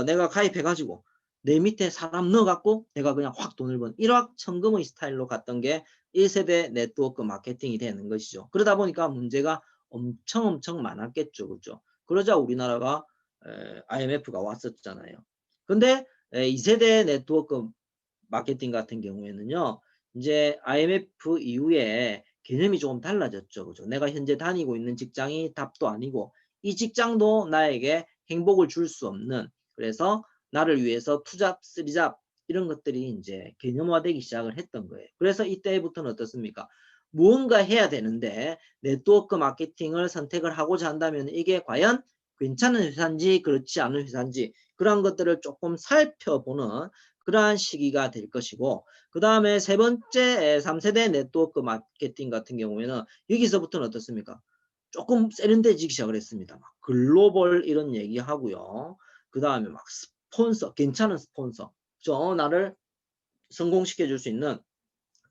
내가 가입해가지고 내 밑에 사람 넣어갖고 내가 그냥 확 돈을 번 일확천금의 스타일로 갔던 게 1세대 네트워크 마케팅이 되는 것이죠. 그러다 보니까 문제가 엄청 많았겠죠. 그렇죠? 그러자 우리나라가 IMF가 왔었잖아요. 근데 2세대 네트워크 마케팅 같은 경우에는요. 이제 IMF 이후에 개념이 조금 달라졌죠. 그죠? 내가 현재 다니고 있는 직장이 답도 아니고 이 직장도 나에게 행복을 줄 수 없는, 그래서 나를 위해서 투잡, 쓰리잡 이런 것들이 이제 개념화되기 시작을 했던 거예요. 그래서 이때부터는 어떻습니까? 무언가 해야 되는데 네트워크 마케팅을 선택을 하고자 한다면 이게 과연 괜찮은 회사인지 그렇지 않은 회사인지 그런 것들을 조금 살펴보는 그러한 시기가 될 것이고, 그 다음에 세 번째 3세대 네트워크 마케팅 같은 경우에는 여기서부터는 어떻습니까? 조금 세련돼지기 시작을 했습니다. 막 글로벌 이런 얘기하고요. 그 다음에 막 스폰서, 괜찮은 스폰서, 나를 성공시켜 줄 수 있는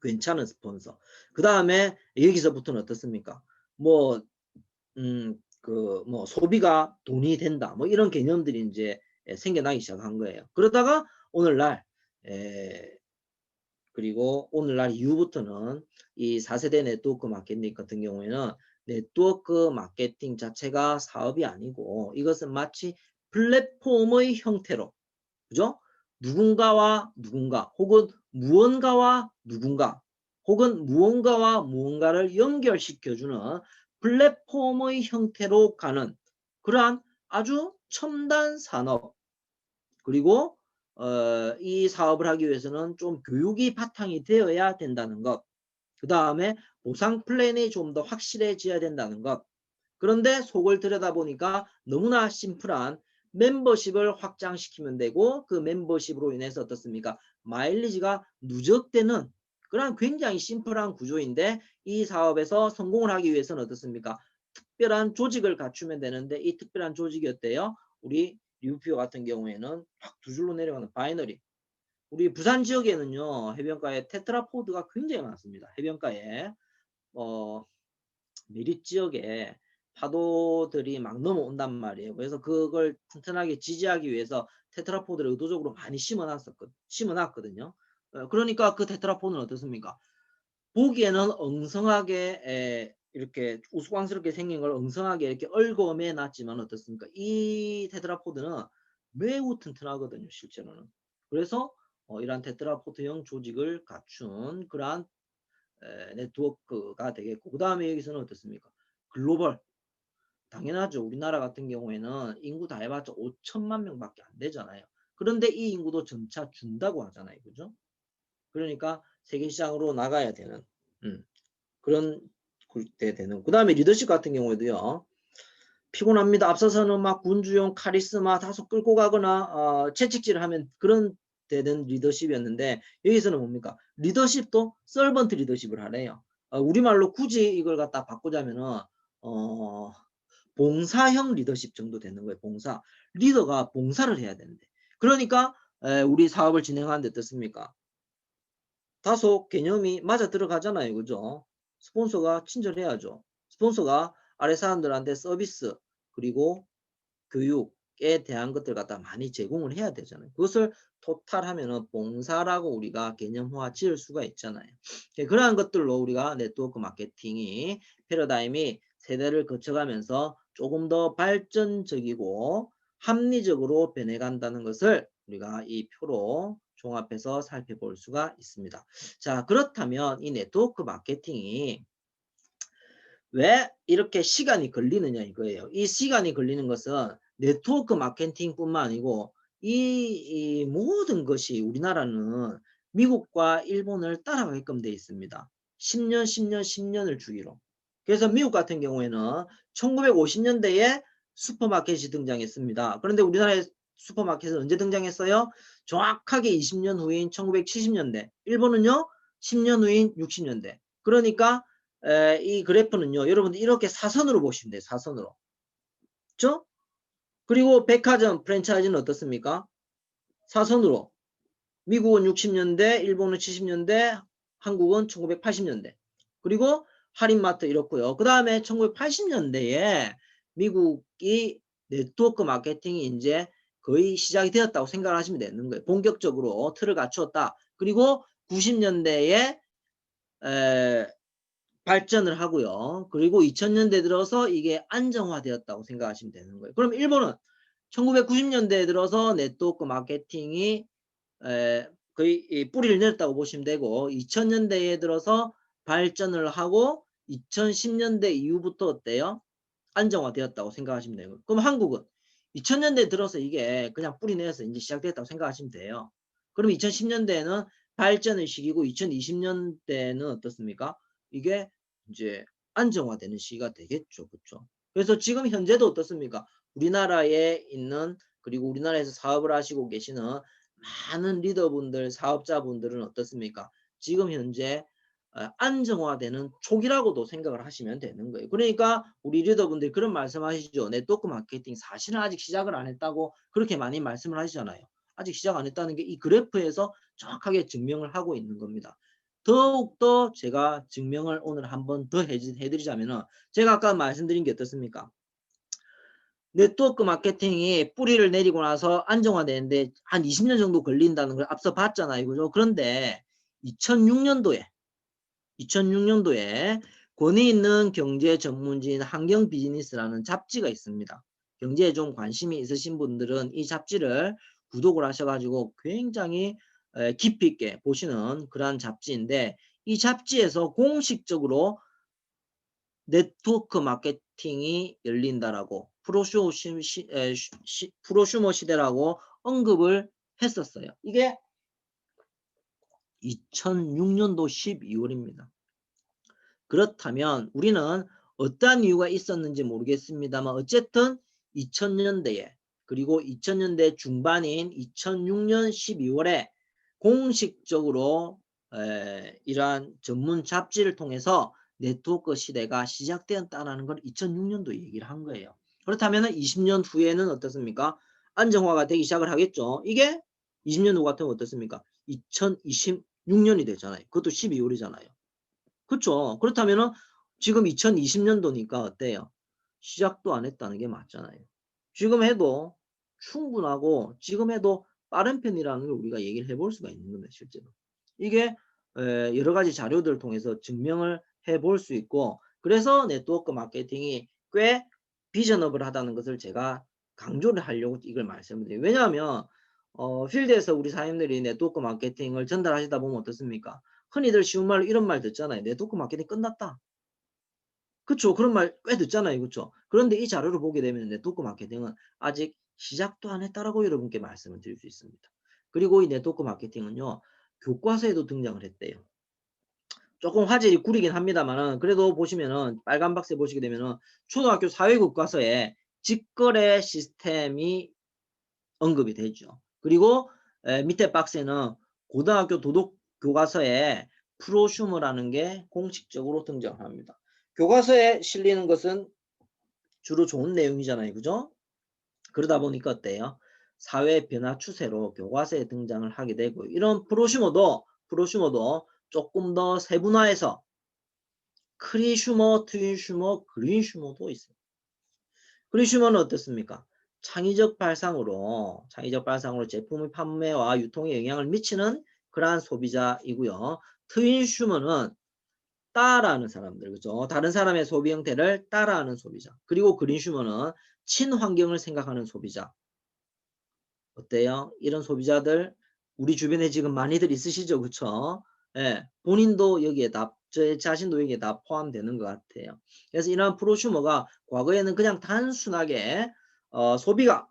괜찮은 스폰서. 그 다음에 여기서부터는 어떻습니까? 뭐, 뭐 소비가 돈이 된다. 뭐 이런 개념들이 이제 생겨나기 시작한 거예요. 그러다가 오늘날 그리고 오늘날 이후부터는 이 4세대 네트워크 마케팅 같은 경우에는 네트워크 마케팅 자체가 사업이 아니고 이것은 마치 플랫폼의 형태로, 그죠? 누군가와 누군가 혹은 무언가와 누군가 혹은 무언가와 무언가를 연결시켜주는 플랫폼의 형태로 가는 그러한 아주 첨단 산업, 그리고 이 사업을 하기 위해서는 좀 교육이 바탕이 되어야 된다는 것, 그 다음에 보상 플랜이 좀 더 확실해져야 된다는 것. 그런데 속을 들여다보니까 너무나 심플한 멤버십을 확장시키면 되고 그 멤버십으로 인해서 어떻습니까? 마일리지가 누적되는 그런 굉장히 심플한 구조인데 이 사업에서 성공을 하기 위해서는 어떻습니까? 특별한 조직을 갖추면 되는데 이 특별한 조직이 어때요? 우리 류표 같은 경우에는 확 두 줄로 내려가는 바이너리. 우리 부산 지역에는요, 해변가에 테트라포드가 굉장히 많습니다. 해변가에 미리 지역에 파도들이 막 넘어온단 말이에요. 그래서 그걸 튼튼하게 지지하기 위해서 테트라포드를 의도적으로 많이 심어놨거든요. 그러니까 그 테트라포드는 어떻습니까? 보기에는 엉성하게 이렇게 우스꽝스럽게 생긴 걸 엉성하게 이렇게 얽어매 놨지만 어떻습니까? 이 테트라포드는 매우 튼튼하거든요, 실제로는. 그래서 이러한 테트라포드형 조직을 갖춘 그러한 네트워크가 되겠고, 그 다음에 여기서는 어떻습니까? 글로벌. 당연하죠. 우리나라 같은 경우에는 인구 다 해봤자 5천만 명밖에 안 되잖아요. 그런데 이 인구도 점차 준다고 하잖아요. 그죠? 그러니까 세계 시장으로 나가야 되는 그런 때 되는. 그 다음에 리더십 같은 경우에도요. 피곤합니다. 앞서서는 막 군주용 카리스마 다소 끌고 가거나 채찍질을 하면 그런 되는 리더십이었는데 여기서는 뭡니까? 리더십도 서번트 리더십을 하래요. 우리말로 굳이 이걸 갖다 바꾸자면은 봉사형 리더십 정도 되는 거예요. 봉사. 리더가 봉사를 해야 되는데. 그러니까 우리 사업을 진행하는데 어떻습니까? 다소 개념이 맞아 들어가잖아요. 그죠? 스폰서가 친절해야죠. 스폰서가 아래 사람들한테 서비스 그리고 교육에 대한 것들 갖다 많이 제공을 해야 되잖아요. 그것을 토탈하면은 봉사라고 우리가 개념화 지을 수가 있잖아요. 그러한 것들로 우리가 네트워크 마케팅이 패러다임이 세대를 거쳐가면서 조금 더 발전적이고 합리적으로 변해간다는 것을 우리가 이 표로 종합해서 살펴볼 수가 있습니다. 자, 그렇다면 이 네트워크 마케팅이 왜 이렇게 시간이 걸리느냐 이거예요. 이 시간이 걸리는 것은 네트워크 마케팅뿐만 아니고 이 모든 것이 우리나라는 미국과 일본을 따라가게끔 되어 있습니다. 10년, 10년, 10년을 주기로. 그래서 미국 같은 경우에는 1950년대에 슈퍼마켓이 등장했습니다. 그런데 우리나라의 슈퍼마켓은 언제 등장했어요? 정확하게 20년 후인 1970년대. 일본은요, 10년 후인 60년대. 그러니까 이 그래프는요, 여러분들 이렇게 사선으로 보시면 돼요. 사선으로. 그렇죠? 그리고 백화점 프랜차이즈는 어떻습니까? 사선으로. 미국은 60년대, 일본은 70년대, 한국은 1980년대. 그리고 할인마트 이렇고요. 그 다음에 1980년대에 미국이 네트워크 마케팅이 이제 거의 시작이 되었다고 생각을 하시면 되는 거예요. 본격적으로 틀을 갖추었다. 그리고 90년대에 발전을 하고요. 그리고 2000년대 들어서 이게 안정화되었다고 생각하시면 되는 거예요. 그럼 일본은 1990년대에 들어서 네트워크 마케팅이 거의 뿌리를 내렸다고 보시면 되고 2000년대에 들어서 발전을 하고 2010년대 이후부터 어때요? 안정화되었다고 생각하시면 돼요. 그럼 한국은 2000년대 들어서 이게 그냥 뿌리 내려서 이제 시작됐다고 생각하시면 돼요. 그럼 2010년대에는 발전의 시기고 2020년대는 어떻습니까? 이게 이제 안정화되는 시기가 되겠죠. 그렇죠? 그래서 지금 현재도 어떻습니까? 우리나라에 있는 그리고 우리나라에서 사업을 하시고 계시는 많은 리더분들, 사업자분들은 어떻습니까? 지금 현재 안정화되는 초기라고도 생각을 하시면 되는 거예요. 그러니까 우리 리더분들이 그런 말씀하시죠. 네트워크 마케팅 사실은 아직 시작을 안 했다고 그렇게 많이 말씀을 하시잖아요. 아직 시작 안 했다는 게 이 그래프에서 정확하게 증명을 하고 있는 겁니다. 더욱더 제가 증명을 오늘 한번 더 해드리자면은 제가 아까 말씀드린 게 어떻습니까? 네트워크 마케팅이 뿌리를 내리고 나서 안정화되는데 한 20년 정도 걸린다는 걸 앞서 봤잖아요. 그죠? 그런데 2006년도에 권위 있는 경제 전문지인 환경 비즈니스라는 잡지가 있습니다. 경제에 좀 관심이 있으신 분들은 이 잡지를 구독을 하셔가지고 굉장히 깊이 있게 보시는 그러한 잡지인데 이 잡지에서 공식적으로 네트워크 마케팅이 열린다라고 프로슈머 시대라고 언급을 했었어요. 이게 2006년도 12월입니다. 그렇다면 우리는 어떠한 이유가 있었는지 모르겠습니다만 어쨌든 2000년대에 그리고 2000년대 중반인 2006년 12월에 공식적으로 이러한 전문 잡지를 통해서 네트워크 시대가 시작되었다는 걸 2006년도 얘기를 한 거예요. 그렇다면 20년 후에는 어떻습니까? 안정화가 되기 시작을 하겠죠. 이게 20년 후 같으면 어떻습니까? 2026년이 되잖아요. 그것도 12월이잖아요. 그렇죠. 그렇다면은 지금 2020년도니까 어때요? 시작도 안 했다는 게 맞잖아요. 지금 해도 충분하고 지금 해도 빠른 편이라는 걸 우리가 얘기를 해볼 수가 있는 겁니다. 실제로. 이게 여러 가지 자료들을 통해서 증명을 해볼 수 있고 그래서 네트워크 마케팅이 꽤 비전업을 하다는 것을 제가 강조를 하려고 이걸 말씀을 드려요. 왜냐하면 필드에서 우리 사장님들이 네트워크 마케팅을 전달하시다 보면 어떻습니까? 흔히들 쉬운 말로 이런 말 듣잖아요. 네트워크 마케팅 끝났다. 그쵸? 그런 말 꽤 듣잖아요. 그쵸? 그런데 이 자료를 보게 되면 네트워크 마케팅은 아직 시작도 안 했다라고 여러분께 말씀을 드릴 수 있습니다. 그리고 이 네트워크 마케팅은요. 교과서에도 등장을 했대요. 조금 화질이 구리긴 합니다만은 그래도 보시면은 빨간 박스에 보시게 되면은 초등학교 사회교과서에 직거래 시스템이 언급이 되죠. 그리고 밑에 박스에는 고등학교 도덕 교과서에 프로슈머라는 게 공식적으로 등장합니다. 교과서에 실리는 것은 주로 좋은 내용이잖아요. 그죠? 그러다 보니까 어때요? 사회 변화 추세로 교과서에 등장을 하게 되고 이런 프로슈머도 조금 더 세분화해서 크리슈머, 트윈슈머, 그린슈머도 있어요. 크리슈머는 어떻습니까? 창의적 발상으로 제품의 판매와 유통에 영향을 미치는 그러한 소비자이고요. 트윈슈머는 따라하는 사람들, 그죠? 다른 사람의 소비 형태를 따라하는 소비자. 그리고 그린슈머는 친환경을 생각하는 소비자. 어때요? 이런 소비자들 우리 주변에 지금 많이들 있으시죠, 그쵸? 예, 본인도 여기에 다, 제 자신도 여기에 다 포함되는 것 같아요. 그래서 이러한 프로슈머가 과거에는 그냥 단순하게 소비가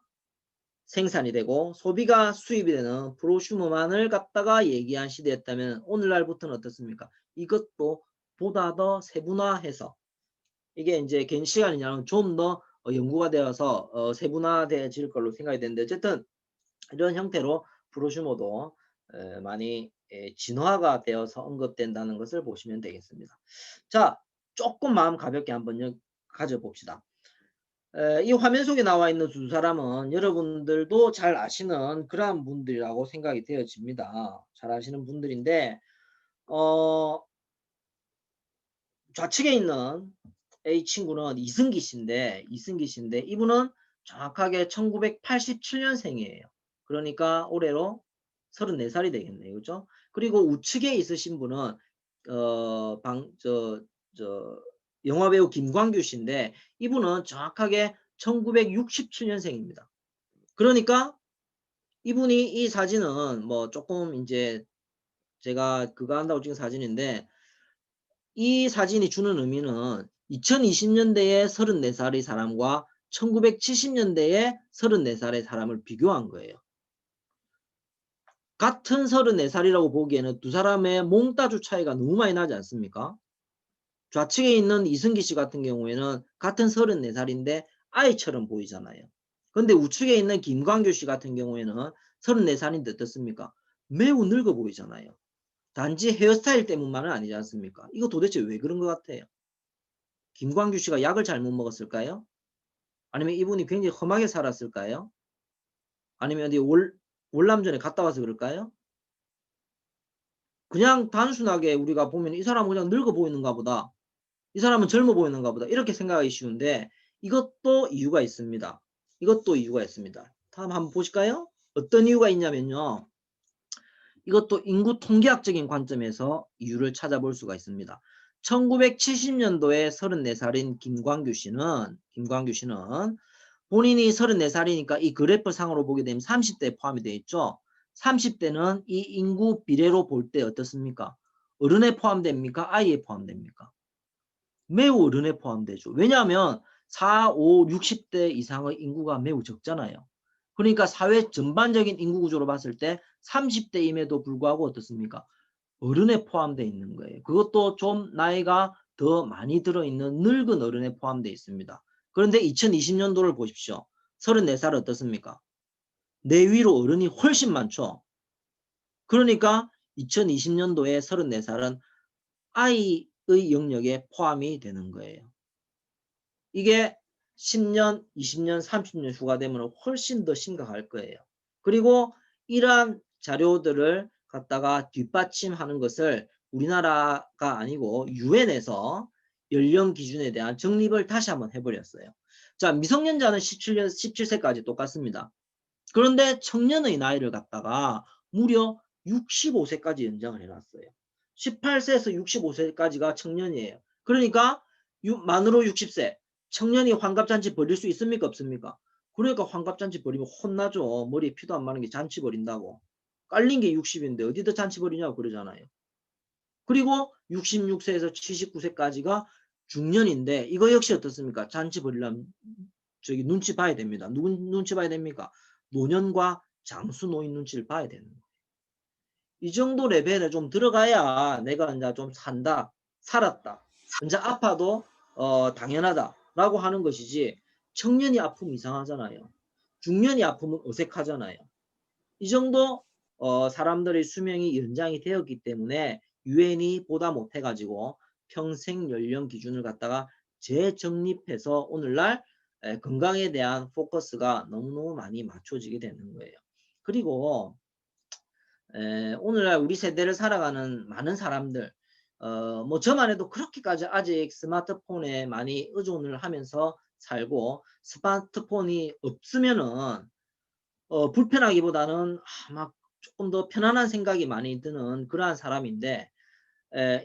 생산이 되고 소비가 수입이 되는 프로슈머만을 갖다가 얘기한 시대였다면 오늘날부터는 어떻습니까? 이것도 보다 더 세분화해서 이게 이제 긴 시간이냐면 좀 더 연구가 되어서 세분화되어질 걸로 생각이 되는데 어쨌든 이런 형태로 프로슈머도 많이 진화가 되어서 언급된다는 것을 보시면 되겠습니다. 자, 조금 마음 가볍게 한번 가져봅시다. 이 화면 속에 나와 있는 두 사람은 여러분들도 잘 아시는 그러한 분들이라고 생각이 되어집니다. 잘 아시는 분들인데 좌측에 있는 A 친구는 이승기 씨인데 이분은 정확하게 1987년생이에요. 그러니까 올해로 34살이 되겠네요. 그죠? 그리고 우측에 있으신 분은 영화배우 김광규 씨인데 이분은 정확하게 1967년생입니다. 그러니까 이분이 이 사진은 뭐 조금 이제 제가 그거 한다고 찍은 사진인데 이 사진이 주는 의미는 2020년대에 34살의 사람과 1970년대에 34살의 사람을 비교한 거예요. 같은 34살이라고 보기에는 두 사람의 몽따주 차이가 너무 많이 나지 않습니까? 좌측에 있는 이승기 씨 같은 경우에는 같은 34살인데 아이처럼 보이잖아요. 근데 우측에 있는 김광규 씨 같은 경우에는 34살인데 어떻습니까? 매우 늙어 보이잖아요. 단지 헤어스타일 때문만은 아니지 않습니까? 이거 도대체 왜 그런 것 같아요? 김광규 씨가 약을 잘못 먹었을까요? 아니면 이분이 굉장히 험하게 살았을까요? 아니면 어디 월남전에 갔다 와서 그럴까요? 그냥 단순하게 우리가 보면 이 사람은 그냥 늙어 보이는가 보다. 이 사람은 젊어 보이는가 보다. 이렇게 생각하기 쉬운데 이것도 이유가 있습니다. 이것도 이유가 있습니다. 다음 한번 보실까요? 어떤 이유가 있냐면요. 이것도 인구 통계학적인 관점에서 이유를 찾아볼 수가 있습니다. 1970년도에 34살인 김광규 씨는 본인이 34살이니까 이 그래프 상으로 보게 되면 30대에 포함이 되어 있죠. 30대는 이 인구 비례로 볼 때 어떻습니까? 어른에 포함됩니까? 아이에 포함됩니까? 매우 어른에 포함되죠. 왜냐하면 4, 5, 60대 이상의 인구가 매우 적잖아요. 그러니까 사회 전반적인 인구 구조로 봤을 때 30대임에도 불구하고 어떻습니까? 어른에 포함되어 있는 거예요. 그것도 좀 나이가 더 많이 들어있는 늙은 어른에 포함되어 있습니다. 그런데 2020년도를 보십시오. 34살 어떻습니까? 내 위로 어른이 훨씬 많죠. 그러니까 2020년도에 34살은 아이의 영역에 포함이 되는 거예요. 이게 10년, 20년, 30년 후가 되면 훨씬 더 심각할 거예요. 그리고 이러한 자료들을 갖다가 뒷받침하는 것을 우리나라가 아니고 유엔에서 연령 기준에 대한 정립을 다시 한번 해버렸어요. 자, 미성년자는 17세까지 똑같습니다. 그런데 청년의 나이를 갖다가 무려 65세까지 연장을 해놨어요. 18세에서 65세까지가 청년이에요. 그러니까 만으로 60세. 청년이 환갑잔치 벌일 수 있습니까? 없습니까? 그러니까 환갑잔치 벌이면 혼나죠. 머리에 피도 안 마는 게 잔치 벌인다고. 깔린 게 60인데 어디다 잔치 벌이냐고 그러잖아요. 그리고 66세에서 79세까지가 중년인데 이거 역시 어떻습니까? 잔치 벌이려면 저기 눈치 봐야 됩니다. 누구 눈치 봐야 됩니까? 노년과 장수 노인 눈치를 봐야 되는 거예요. 이 정도 레벨에 좀 들어가야 내가 이제 좀 산다, 살았다. 이제 아파도 당연하다라고 하는 것이지 청년이 아프면 이상하잖아요. 중년이 아프면 어색하잖아요. 이 정도 사람들의 수명이 연장이 되었기 때문에 유엔이 보다 못해가지고 평생 연령 기준을 갖다가 재정립해서 오늘날 건강에 대한 포커스가 너무너무 많이 맞춰지게 되는 거예요. 그리고 오늘날 우리 세대를 살아가는 많은 사람들 뭐 저만 해도 그렇게까지 아직 스마트폰에 많이 의존을 하면서 살고 스마트폰이 없으면은 불편하기보다는 막 조금 더 편안한 생각이 많이 드는 그러한 사람인데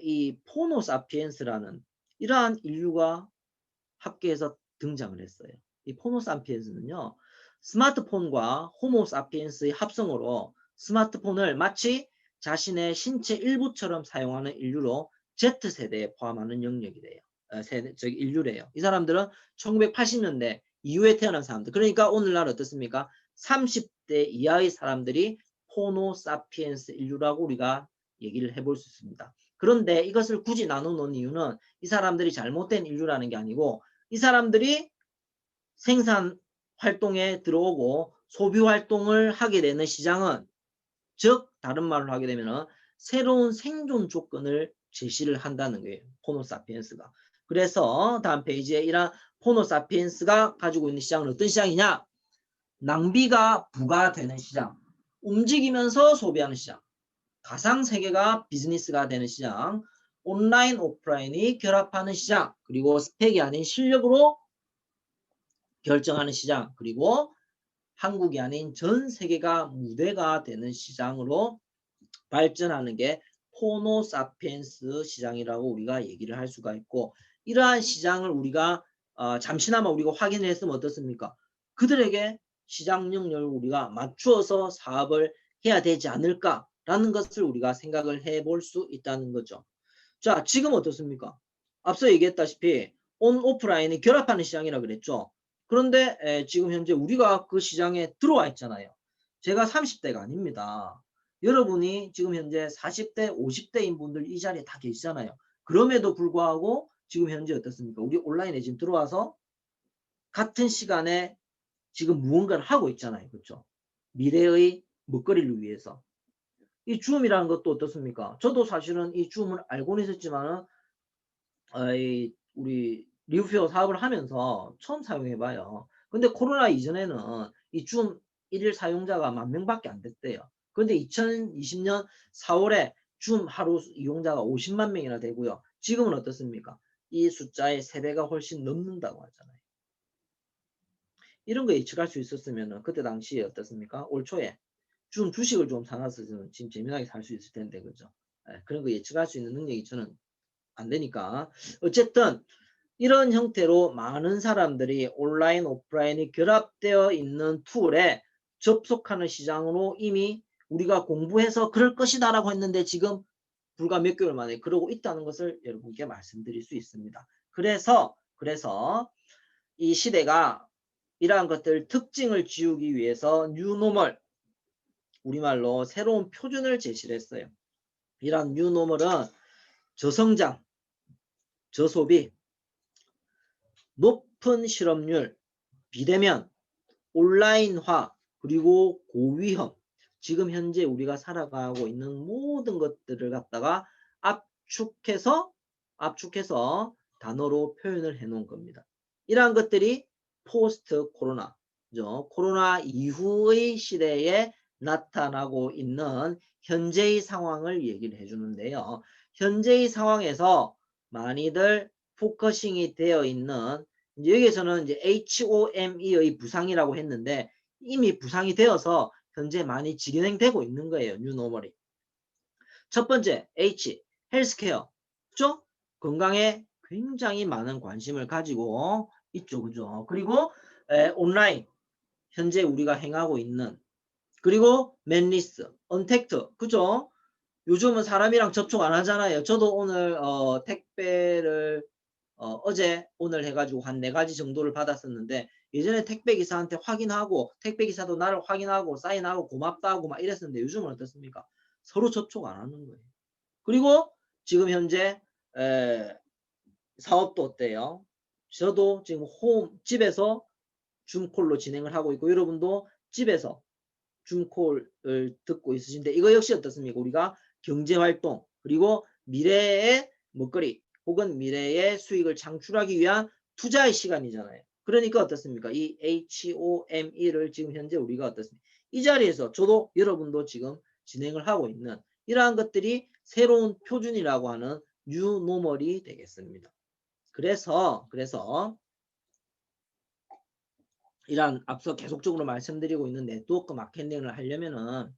이 포노사피엔스라는 이러한 인류가 학계에서 등장을 했어요. 이 포노사피엔스는요. 스마트폰과 호모사피엔스의 합성으로 스마트폰을 마치 자신의 신체 일부처럼 사용하는 인류로 Z세대에 포함하는 영역이래요. 인류래요. 이 사람들은 1980년대 이후에 태어난 사람들. 그러니까 오늘날 어떻습니까? 30대 이하의 사람들이 호모사피엔스 인류라고 우리가 얘기를 해볼 수 있습니다. 그런데 이것을 굳이 나누는 이유는 이 사람들이 잘못된 인류라는 게 아니고 이 사람들이 생산 활동에 들어오고 소비 활동을 하게 되는 시장은 즉 다른 말로 하게 되면 새로운 생존 조건을 제시를 한다는 거예요. 호모사피엔스가. 그래서 다음 페이지에 이런 호모사피엔스가 가지고 있는 시장은 어떤 시장이냐? 낭비가 부가되는 시장, 움직이면서 소비하는 시장, 가상세계가 비즈니스가 되는 시장, 온라인 오프라인이 결합하는 시장, 그리고 스펙이 아닌 실력으로 결정하는 시장, 그리고 한국이 아닌 전 세계가 무대가 되는 시장으로 발전하는 게 호모사피엔스 시장이라고 우리가 얘기를 할 수가 있고, 이러한 시장을 우리가 잠시나마 우리가 확인을 했으면 어떻습니까? 그들에게 시장 영역을 우리가 맞추어서 사업을 해야 되지 않을까라는 것을 우리가 생각을 해볼 수 있다는 거죠. 자, 지금 어떻습니까? 앞서 얘기했다시피 온 오프라인이 결합하는 시장이라 그랬죠. 그런데 지금 현재 우리가 그 시장에 들어와 있잖아요. 제가 30대가 아닙니다. 여러분이 지금 현재 40대, 50대인 분들 이 자리에 다 계시잖아요. 그럼에도 불구하고 지금 현재 어떻습니까? 우리 온라인에 지금 들어와서 같은 시간에 지금 무언가를 하고 있잖아요. 그렇죠? 미래의 먹거리를 위해서. 이 줌이라는 것도 어떻습니까? 저도 사실은 이 줌을 알고는 있었지만은 우리 리뷰표 사업을 하면서 처음 사용해봐요. 근데 코로나 이전에는 이 줌 일일 사용자가 10,000명밖에 안 됐대요. 그런데 2020년 4월에 줌 하루 이용자가 50만 명이나 되고요. 지금은 어떻습니까? 이 숫자의 3배가 훨씬 넘는다고 하잖아요. 이런 거 예측할 수 있었으면 그때 당시에 어떻습니까? 올 초에 줌 주식을 좀 사놨으면 지금 재미나게 살 수 있을 텐데, 그죠? 그런 거 예측할 수 있는 능력이 저는 안 되니까. 어쨌든 이런 형태로 많은 사람들이 온라인, 오프라인이 결합되어 있는 툴에 접속하는 시장으로 이미 우리가 공부해서 그럴 것이다 라고 했는데 지금 불과 몇 개월 만에 그러고 있다는 것을 여러분께 말씀드릴 수 있습니다. 그래서 이 시대가 이러한 것들 특징을 지우기 위해서 뉴노멀, 우리말로 새로운 표준을 제시를 했어요. 이러한 뉴노멀은 저성장, 저소비, 높은 실업률, 비대면, 온라인화, 그리고 고위험, 지금 현재 우리가 살아가고 있는 모든 것들을 갖다가 압축해서 단어로 표현을 해 놓은 겁니다. 이러한 것들이 포스트 코로나죠. 코로나 이후의 시대에 나타나고 있는 현재의 상황을 얘기를 해 주는데요. 현재의 상황에서 많이들 포커싱이 되어 있는, 이제 여기에서는 이제 HOME의 부상이라고 했는데 이미 부상이 되어서 현재 많이 진행되고 있는 거예요. 뉴노멀이. 첫 번째 H, 헬스케어. 그죠? 건강에 굉장히 많은 관심을 가지고 있죠. 그죠? 그리고 온라인, 현재 우리가 행하고 있는, 그리고 맨리스, 언택트. 그죠? 요즘은 사람이랑 접촉 안 하잖아요. 저도 오늘 택배를 어제 오늘 해가지고 한 4가지 정도를 받았었는데, 예전에 택배기사한테 확인하고 택배기사도 나를 확인하고 사인하고 고맙다 하고 막 이랬었는데 요즘은 어떻습니까? 서로 접촉 안 하는 거예요. 그리고 지금 현재 사업도 어때요? 저도 지금 집에서 줌콜로 진행을 하고 있고, 여러분도 집에서 줌콜을 듣고 있으신데, 이거 역시 어떻습니까? 우리가 경제활동, 그리고 미래의 먹거리 혹은 미래의 수익을 창출하기 위한 투자의 시간이잖아요. 그러니까 어떻습니까? 이 HOME를 지금 현재 우리가 어떻습니까? 이 자리에서 저도 여러분도 지금 진행을 하고 있는 이러한 것들이 새로운 표준이라고 하는 뉴노멀이 되겠습니다. 그래서 이런 앞서 계속적으로 말씀드리고 있는 네트워크 마케팅을 하려면은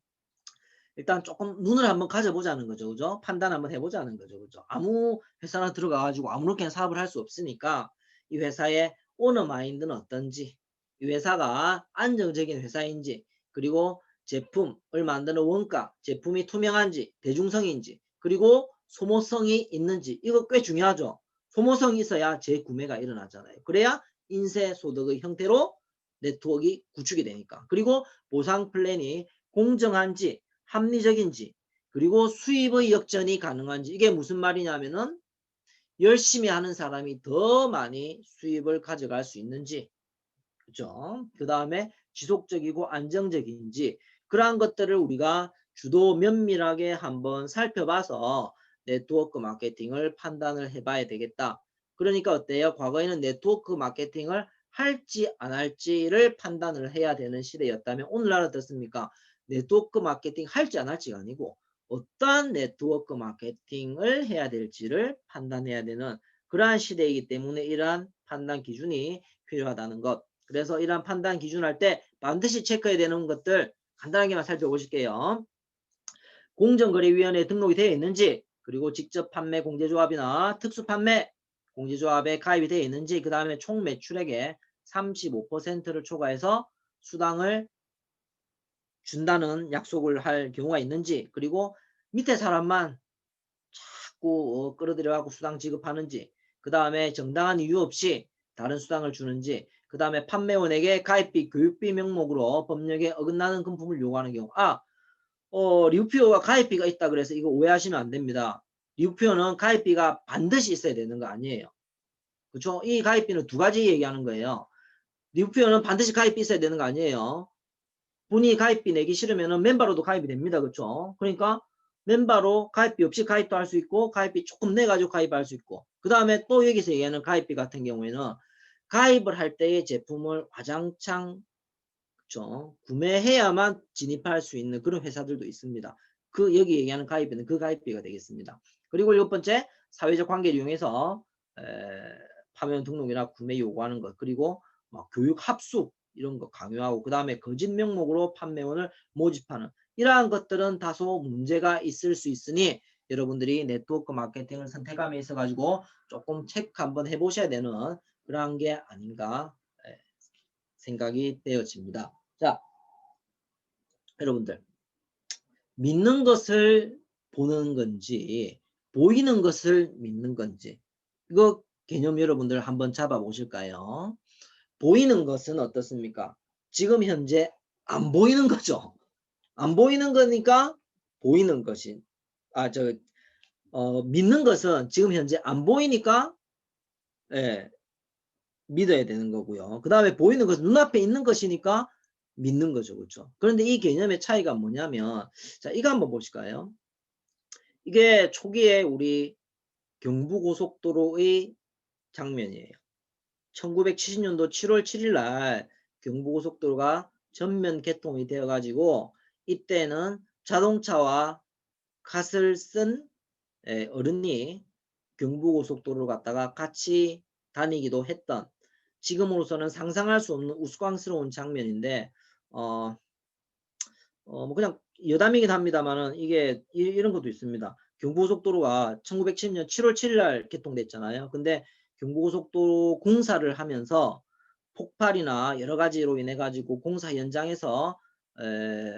일단 조금 눈을 한번 가져보자는 거죠. 그죠? 판단 한번 해보자는 거죠. 그죠? 아무 회사나 들어가가지고 아무렇게나 사업을 할 수 없으니까 이 회사의 오너 마인드는 어떤지, 이 회사가 안정적인 회사인지, 그리고 제품을 만드는 원가, 제품이 투명한지, 대중성인지, 그리고 소모성이 있는지, 이거 꽤 중요하죠. 소모성이 있어야 재구매가 일어나잖아요. 그래야 인쇄 소득의 형태로 네트워크가 구축이 되니까. 그리고 보상 플랜이 공정한지, 합리적인지, 그리고 수입의 역전이 가능한지. 이게 무슨 말이냐면은 열심히 하는 사람이 더 많이 수입을 가져갈 수 있는지, 그죠? 그 다음에 지속적이고 안정적인지, 그러한 것들을 우리가 주도 면밀하게 한번 살펴봐서 네트워크 마케팅을 판단을 해봐야 되겠다. 그러니까 어때요? 과거에는 네트워크 마케팅을 할지 안 할지를 판단을 해야 되는 시대였다면, 오늘날 어떻습니까? 네트워크 마케팅 할지 안 할지가 아니고 어떠한 네트워크 마케팅을 해야 될지를 판단해야 되는 그러한 시대이기 때문에 이러한 판단 기준이 필요하다는 것. 그래서 이러한 판단 기준할 때 반드시 체크해야 되는 것들 간단하게만 살펴보실게요. 공정거래위원회에 등록이 되어 있는지, 그리고 직접 판매 공제조합이나 특수판매 공제조합에 가입이 되어 있는지, 그 다음에 총 매출액의 35%를 초과해서 수당을 준다는 약속을 할 경우가 있는지, 그리고 밑에 사람만 자꾸 끌어들여갖고 수당 지급하는지, 그 다음에 정당한 이유 없이 다른 수당을 주는지, 그 다음에 판매원에게 가입비, 교육비 명목으로 법령에 어긋나는 금품을 요구하는 경우. 리우피어가 가입비가 있다 그래서 이거 오해하시면 안 됩니다. 리우피어는 가입비가 반드시 있어야 되는 거 아니에요. 그렇죠? 이 가입비는 두 가지 얘기하는 거예요. 리우피어는 반드시 가입비 있어야 되는 거 아니에요. 본인이 가입비 내기 싫으면 멤버로도 가입이 됩니다. 그렇죠? 그러니까 멤버로 가입비 없이 가입도 할 수 있고, 가입비 조금 내가지고 가입할 수 있고, 그 다음에 또 여기서 얘기하는 가입비 같은 경우에는 가입을 할 때의 제품을 와장창, 그렇죠, 구매해야만 진입할 수 있는 그런 회사들도 있습니다. 여기 얘기하는 가입비는 그 가입비가 되겠습니다. 그리고 6번째, 사회적 관계를 이용해서 판매원 등록이나 구매 요구하는 것, 그리고 교육 합숙 이런 거 강요하고, 그 다음에 거짓 명목으로 판매원을 모집하는 이러한 것들은 다소 문제가 있을 수 있으니 여러분들이 네트워크 마케팅을 선택함에 있어 가지고 조금 체크 한번 해보셔야 되는 그러한 게 아닌가 생각이 되어집니다. 자, 여러분들, 믿는 것을 보는 건지 보이는 것을 믿는 건지, 이거 개념 여러분들 한번 잡아 보실까요? 보이는 것은 어떻습니까? 지금 현재 안 보이는 거죠. 안 보이는 거니까 보이는 것이, 믿는 것은 지금 현재 안 보이니까 믿어야 되는 거고요. 그 다음에 보이는 것은 눈앞에 있는 것이니까 믿는 거죠. 그렇죠? 그런데 이 개념의 차이가 뭐냐면, 자, 이거 한번 보실까요? 이게 초기에 우리 경부고속도로의 장면이에요. 1970년도 7월 7일 날 경부고속도로가 전면 개통이 되어 가지고, 이때는 자동차와 갓을 쓴 어른이 경부고속도로를 갔다가 같이 다니기도 했던, 지금으로서는 상상할 수 없는 우스꽝스러운 장면인데, 뭐 그냥 여담이긴 합니다만은 이게 이런 것도 있습니다. 경부고속도로가 1970년 7월 7일 날 개통됐잖아요. 근데 경부고속도로 공사를 하면서 폭발이나 여러 가지로 인해 가지고 공사 현장에서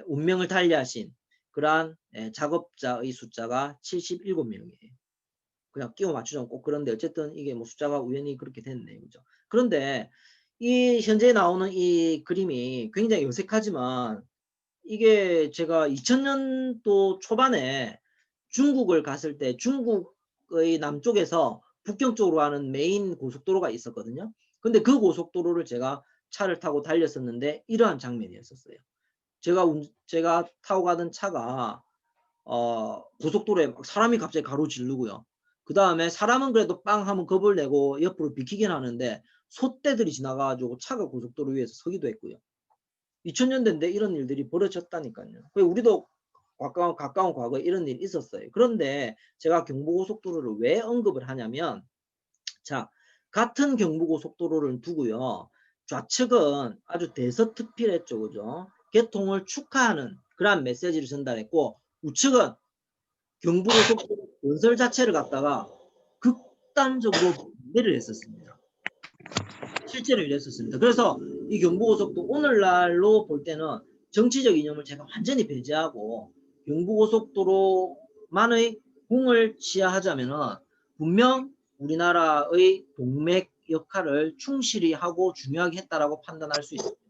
운명을 달리하신 그러한 작업자의 숫자가 77명이에요. 그냥 끼워 맞추자면 꼭 그런데 어쨌든 이게 뭐 숫자가 우연히 그렇게 됐네요. 그죠? 그런데 이 현재 나오는 이 그림이 굉장히 어색하지만, 이게 제가 2000년도 초반에 중국을 갔을 때 중국의 남쪽에서 북경 쪽으로 가는 메인 고속도로가 있었거든요. 근데 그 고속도로를 제가 차를 타고 달렸었는데 이러한 장면이었어요. 제가 타고 가던 차가 고속도로에 막 사람이 갑자기 가로지르고요. 그 다음에 사람은 그래도 빵 하면 겁을 내고 옆으로 비키긴 하는데 소떼들이 지나가가지고 차가 고속도로 위에서 서기도 했고요. 2000년대인데 이런 일들이 벌어졌다니까요. 우리도 가까운 과거에 이런 일이 있었어요. 그런데 제가 경부고속도로를 왜 언급을 하냐면, 자, 같은 경부고속도로를 두고요, 좌측은 아주 대서특필했죠. 그죠? 개통을 축하하는 그러한 메시지를 전달했고, 우측은 경부고속도로 건설 자체를 갖다가 극단적으로 반대를 했었습니다. 실제로 이랬었습니다. 그래서 이 경부고속도 오늘날로 볼 때는 정치적 이념을 제가 완전히 배제하고 경부고속도로만의 공을 취하하자면은 분명 우리나라의 동맥 역할을 충실히 하고 중요하게 했다라고 판단할 수 있습니다.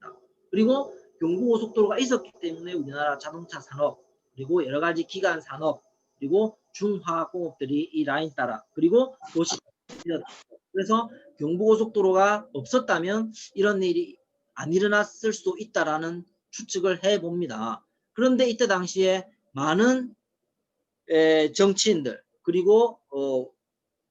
그리고 경부고속도로가 있었기 때문에 우리나라 자동차 산업, 그리고 여러 가지 기관 산업, 그리고 중화학공업들이 이 라인 따라, 그리고 도시, 그래서 경부고속도로가 없었다면 이런 일이 안 일어났을 수도 있다라는 추측을 해봅니다. 그런데 이때 당시에 많은 정치인들, 그리고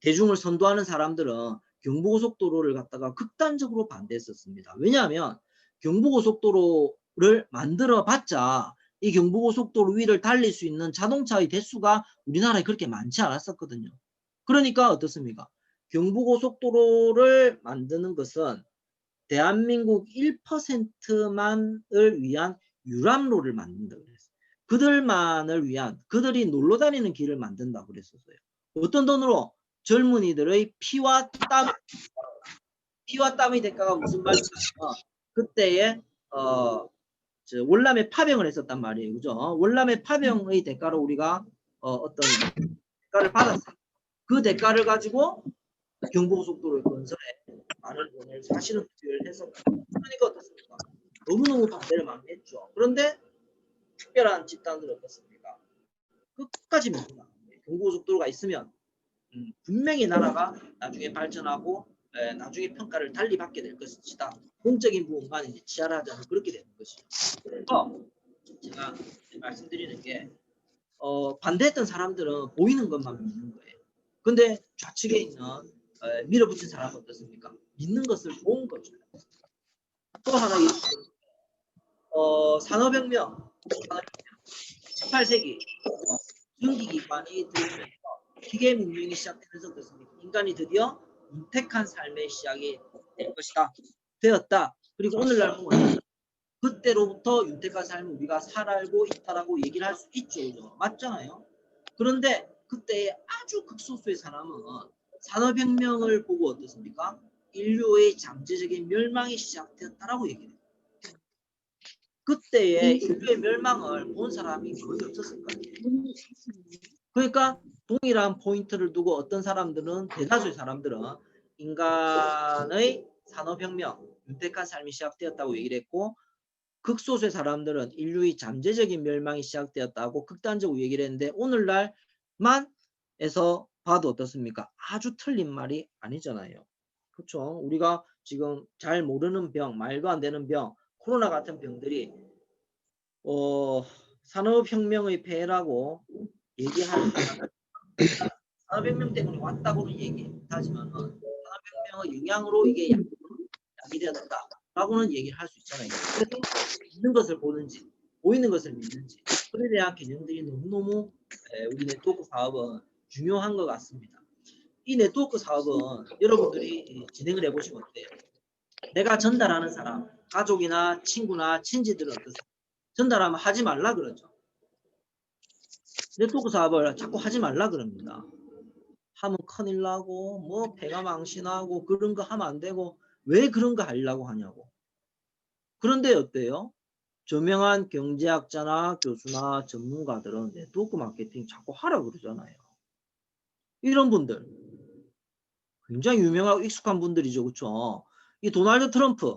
대중을 선도하는 사람들은 경부고속도로를 갖다가 극단적으로 반대했었습니다. 왜냐하면 경부고속도로를 만들어 봤자 이 경부고속도로 위를 달릴 수 있는 자동차의 대수가 우리나라에 그렇게 많지 않았었거든요. 그러니까 어떻습니까? 경부고속도로를 만드는 것은 대한민국 1%만을 위한 유람로를 만든다고 그랬어요. 그들만을 위한, 그들이 놀러 다니는 길을 만든다고 그랬었어요. 어떤 돈으로? 젊은이들의 피와 땀의 대가가 무슨 말이냐? 그때에 월남의 파병을 했었단 말이에요. 그죠? 월남의 파병의 대가로 우리가 어떤 대가를 받았어요. 그 대가를 가지고 경부고속도로의 건설에 많은 돈을 사실은 투여를 했었다. 그러니까 어떻습니까? 너무너무 반대를 많이 했죠. 그런데 특별한 집단들은 어떻습니까? 끝까지 밉니다. 경부고속도로가 있으면 분명히 나라가 나중에 발전하고 나중에 평가를 달리 받게 될 것이다. 공적인 부분만 이제 치하를 하자면 그렇게 되는 것이죠. 그래서 제가 말씀드리는 게 반대했던 사람들은 보이는 것만 믿는 거예요. 근데 좌측에 있는 밀어붙인 사람은 어떻습니까? 믿는 것을 본 거죠. 또 하나 산업혁명 18세기 전기기관이 들어오면서 기계문명이 시작되면서 어떻습니까? 인간이 드디어 윤택한 삶의 시작이 될 것이다. 되었다. 그리고 오늘날 보면 그때로부터 윤택한 삶을 우리가 살아고 있다라고 얘기를 할 수 있죠. 맞잖아요. 그런데 그때 아주 극소수의 사람은 산업혁명을 보고 어떻습니까? 인류의 잠재적인 멸망이 시작되었다라고 얘기해요. 그때의 인류의 멸망을 본 사람이 거의 없었을 거예요. 그러니까 동일한 포인트를 두고 어떤 사람들은, 대다수의 사람들은 인간의 산업혁명, 윤택한 삶이 시작되었다고 얘기를 했고, 극소수의 사람들은 인류의 잠재적인 멸망이 시작되었다고 극단적으로 얘기를 했는데, 오늘날만에서 봐도 어떻습니까? 아주 틀린 말이 아니잖아요. 그렇죠? 우리가 지금 잘 모르는 병, 말도 안 되는 병, 코로나 같은 병들이 산업혁명의 폐해라고 얘기하는 산업혁명 때문에 왔다고는 얘기 못하지만 산업혁명의 영향으로 이게 약이 되었다라고는 얘기를 할 수 있잖아요. 그래서 있는 것을 보는지 보이는 것을 믿는지 그에 대한 개념들이 너무너무 우리 네트워크 사업은 중요한 것 같습니다. 이 네트워크 사업은 여러분들이 진행을 해보시면 어때요? 내가 전달하는 사람, 가족이나 친구나 친지들은 어떠세요? 전달하면 하지 말라 그러죠. 네트워크 사업을 자꾸 하지 말라 그럽니다. 하면 큰일 나고 뭐 배가 망신하고 그런 거 하면 안 되고 왜 그런 거 하려고 하냐고. 그런데 어때요? 저명한 경제학자나 교수나 전문가들은 네트워크 마케팅 자꾸 하라 그러잖아요. 이런 분들 굉장히 유명하고 익숙한 분들이죠. 그렇죠? 이 도널드 트럼프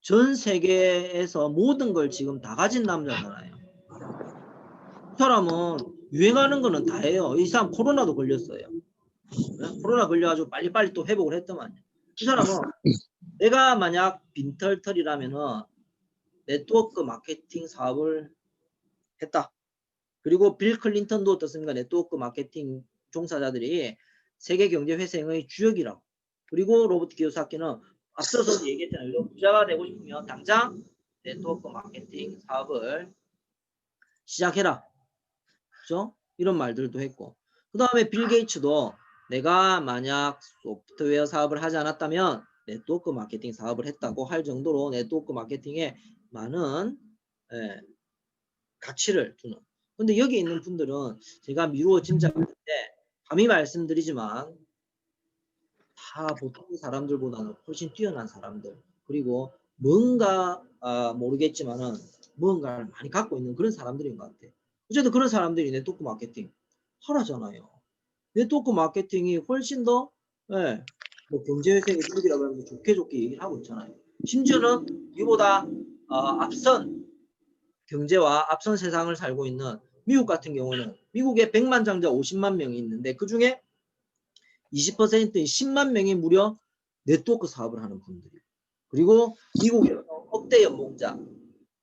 전 세계에서 모든 걸 지금 다 가진 남자잖아요. 이 사람은 유행하는 거는 다 해요. 이 사람 코로나도 걸렸어요. 코로나 걸려가지고 빨리빨리 또 회복을 했더만요. 이 사람은 내가 만약 빈털털이라면은 네트워크 마케팅 사업을 했다. 그리고 빌 클린턴도 어떻습니까? 네트워크 마케팅 종사자들이 세계 경제 회생의 주역이라고. 그리고 로버트 키요사키는 앞서서 얘기했잖아요. 부자가 되고 싶으면 당장 네트워크 마케팅 사업을 시작해라. 그죠? 이런 말들도 했고. 그 다음에 빌 게이츠도 내가 만약 소프트웨어 사업을 하지 않았다면 네트워크 마케팅 사업을 했다고 할 정도로 네트워크 마케팅에 많은 가치를 두는. 근데 여기 있는 분들은 제가 미루어 짐작하는데 감히 말씀드리지만 다 보통 사람들보다는 훨씬 뛰어난 사람들, 그리고 뭔가 모르겠지만은 뭔가를 많이 갖고 있는 그런 사람들인 것 같아요. 어쨌든 그런 사람들이 네트워크 마케팅 하라잖아요. 네트워크 마케팅이 훨씬 더 뭐 경제회생의 축이라고 하면서 좋게 얘기를 하고 있잖아요. 심지어는 이보다 앞선 경제와 앞선 세상을 살고 있는 미국 같은 경우는 미국에 100만 장자 50만 명이 있는데 그중에 20%인 10만 명이 무려 네트워크 사업을 하는 분들이에요. 그리고 미국에서 억대 연봉자,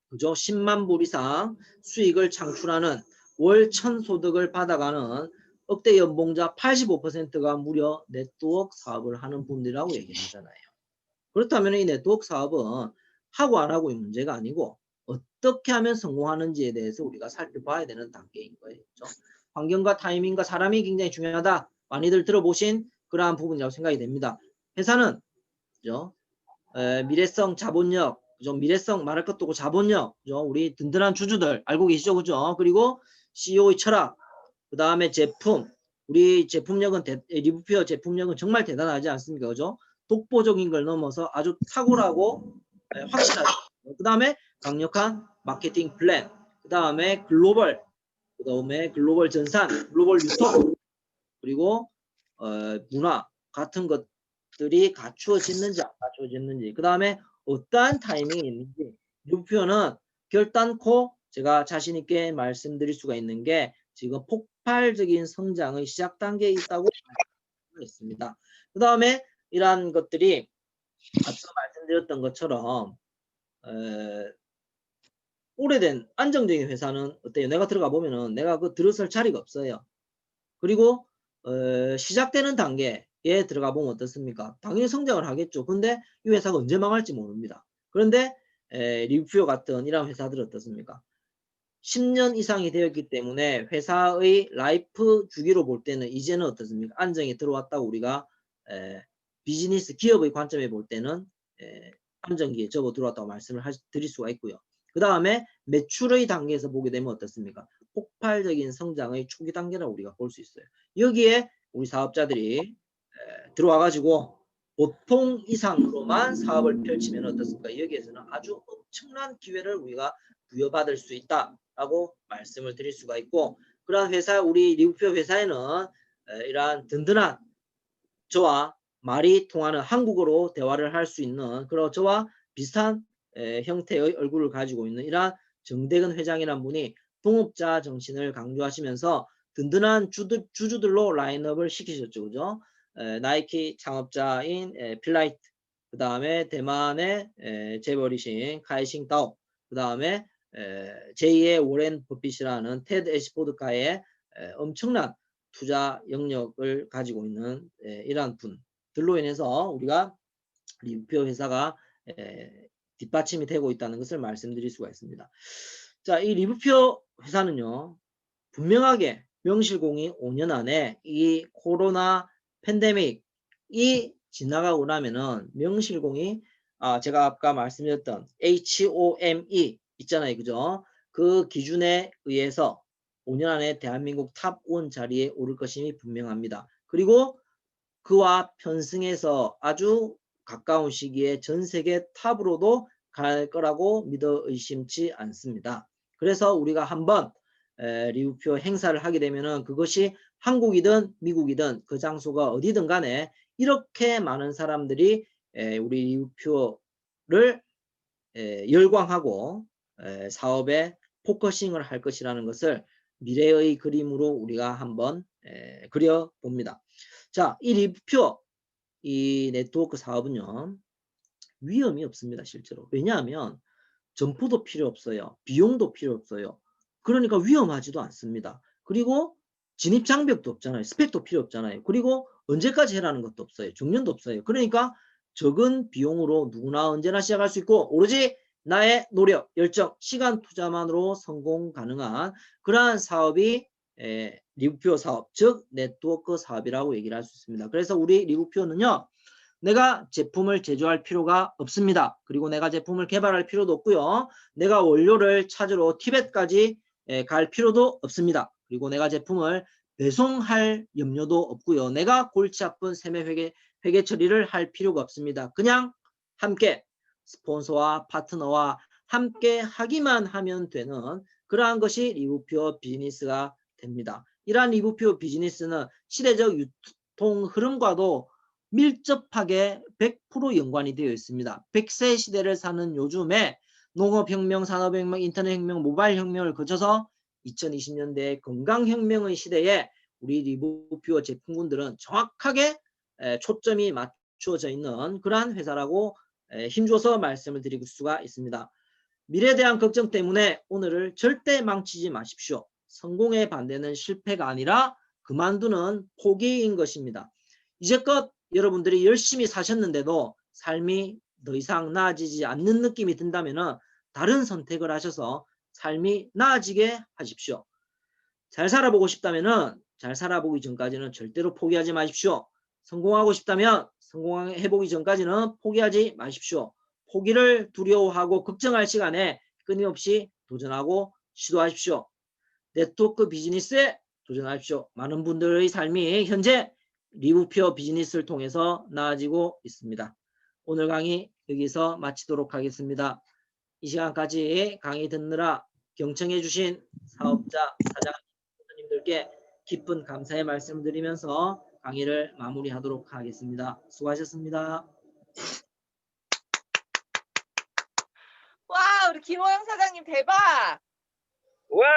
그죠? 10만 불 이상 수익을 창출하는 월 천소득을 받아가는 억대 연봉자 85%가 무려 네트워크 사업을 하는 분들이라고 얘기를 하잖아요. 그렇다면 이 네트워크 사업은 하고 안 하고의 문제가 아니고 어떻게 하면 성공하는지에 대해서 우리가 살펴봐야 되는 단계인 거예요. 그렇죠? 환경과 타이밍과 사람이 굉장히 중요하다. 많이들 들어보신 그러한 부분이라고 생각이 됩니다. 회사는 그죠? 미래성 자본력, 그죠? 미래성 말할 것도 없고 자본력, 그죠? 우리 든든한 주주들 알고 계시죠, 그죠? 그리고 CEO의 철학, 그 다음에 제품, 우리 제품력은 리뷰표 제품력은 정말 대단하지 않습니까, 그죠? 독보적인 걸 넘어서 아주 탁월하고 확실하죠. 그 다음에 강력한 마케팅 플랜, 그 다음에 글로벌 전산, 글로벌 유통, 그리고 문화 같은 것들이 갖추어졌는지 안 갖추어졌는지, 그 다음에 어떠한 타이밍이 있는지, 리뷰표는 결단코 제가 자신 있게 말씀드릴 수가 있는 게 지금 폭발적인 성장의 시작 단계에 있다고 말씀드렸습니다. 그 다음에 이러한 것들이 앞서 말씀드렸던 것처럼 오래된 안정적인 회사는 어때요? 내가 들어가 보면은 내가 그 들어설 자리가 없어요. 그리고 시작되는 단계에 들어가 보면 어떻습니까? 당연히 성장을 하겠죠. 근데 이 회사가 언제 망할지 모릅니다. 그런데 리뷰표 같은 이런 회사들은 어떻습니까? 10년 이상이 되었기 때문에 회사의 라이프 주기로 볼 때는 이제는 어떻습니까? 안정이 들어왔다고 우리가 비즈니스 기업의 관점에 볼 때는 안정기에 접어 들어왔다고 말씀을 드릴 수가 있고요. 그 다음에 매출의 단계에서 보게 되면 어떻습니까? 폭발적인 성장의 초기 단계라고 우리가 볼 수 있어요. 여기에 우리 사업자들이 들어와 가지고 보통 이상으로만 사업을 펼치면 어떻습니까? 여기에서는 아주 엄청난 기회를 우리가 부여받을 수 있다라고 말씀을 드릴 수가 있고, 그러한 회사, 우리 리뷰표 회사에는 이러한 든든한 저와 말이 통하는 한국어로 대화를 할 수 있는 그런 저와 비슷한 형태의 얼굴을 가지고 있는 이러한 정대근 회장이라는 분이 동업자 정신을 강조하시면서 든든한 주주들로 라인업을 시키셨죠. 그죠? 나이키 창업자인 필라이트, 그 다음에 대만의 재벌이신 카이싱 다오, 그 다음에 제2의 워렌 버핏이라는 테드 애시포드가의 엄청난 투자 영역을 가지고 있는 이러한 분들로 인해서 우리가 리뷰표 회사가 뒷받침이 되고 있다는 것을 말씀드릴 수가 있습니다. 자, 이 리뷰표 회사는요, 분명하게 명실공히 5년 안에 이 코로나 팬데믹이 지나가고 나면은 명실공히 제가 아까 말씀드렸던 HOME 있잖아요, 그죠? 그 기준에 의해서 5년 안에 대한민국 탑1 자리에 오를 것임이 분명합니다. 그리고 그와 편승해서 아주 가까운 시기에 전 세계 탑으로도 갈 거라고 믿어 의심치 않습니다. 그래서 우리가 한번 리뷰표 행사를 하게 되면은 그것이 한국이든 미국이든 그 장소가 어디든 간에 이렇게 많은 사람들이 우리 리뷰표를 열광하고 사업에 포커싱을 할 것이라는 것을 미래의 그림으로 우리가 한번 그려봅니다. 자, 이 리뷰표, 이 네트워크 사업은요, 위험이 없습니다, 실제로. 왜냐하면 점포도 필요 없어요. 비용도 필요 없어요. 그러니까 위험하지도 않습니다. 그리고 진입 장벽도 없잖아요. 스펙도 필요 없잖아요. 그리고 언제까지 해라는 것도 없어요. 정년도 없어요. 그러니까 적은 비용으로 누구나 언제나 시작할 수 있고 오로지 나의 노력, 열정, 시간 투자만으로 성공 가능한 그러한 사업이 리뷰표 사업, 즉 네트워크 사업이라고 얘기를 할 수 있습니다. 그래서 우리 리뷰표는요, 내가 제품을 제조할 필요가 없습니다. 그리고 내가 제품을 개발할 필요도 없고요. 내가 원료를 찾으러 티벳까지 갈 필요도 없습니다. 그리고 내가 제품을 배송할 염려도 없고요. 내가 골치 아픈 세매 회계 처리를 할 필요가 없습니다. 그냥 함께 스폰서와 파트너와 함께 하기만 하면 되는 그러한 것이 리뷰표 비즈니스가 됩니다. 이러한 리뷰표 비즈니스는 시대적 유통 흐름과도 밀접하게 100% 연관이 되어 있습니다. 100세 시대를 사는 요즘에 농업혁명, 산업혁명, 인터넷혁명, 모바일혁명을 거쳐서 2020년대 건강혁명의 시대에 우리 리뷰표 제품군들은 정확하게 초점이 맞추어져 있는 그러한 회사라고 힘줘서 말씀을 드릴 수가 있습니다. 미래에 대한 걱정 때문에 오늘을 절대 망치지 마십시오. 성공의 반대는 실패가 아니라 그만두는 포기인 것입니다. 이제껏 여러분들이 열심히 사셨는데도 삶이 더 이상 나아지지 않는 느낌이 든다면 다른 선택을 하셔서 삶이 나아지게 하십시오. 잘 살아보고 싶다면 잘 살아보기 전까지는 절대로 포기하지 마십시오. 성공하고 싶다면 성공해보기 전까지는 포기하지 마십시오. 포기를 두려워하고 걱정할 시간에 끊임없이 도전하고 시도하십시오. 네트워크 비즈니스에 도전하십시오. 많은 분들의 삶이 현재 리뷰표 비즈니스를 통해서 나아지고 있습니다. 오늘 강의 여기서 마치도록 하겠습니다. 이 시간까지 강의 듣느라 경청해 주신 사업자, 사장님들께 깊은 감사의 말씀을 드리면서 강의를 마무리하도록 하겠습니다. 수고하셨습니다. 와, 우리 김호영 사장님 대박! 와!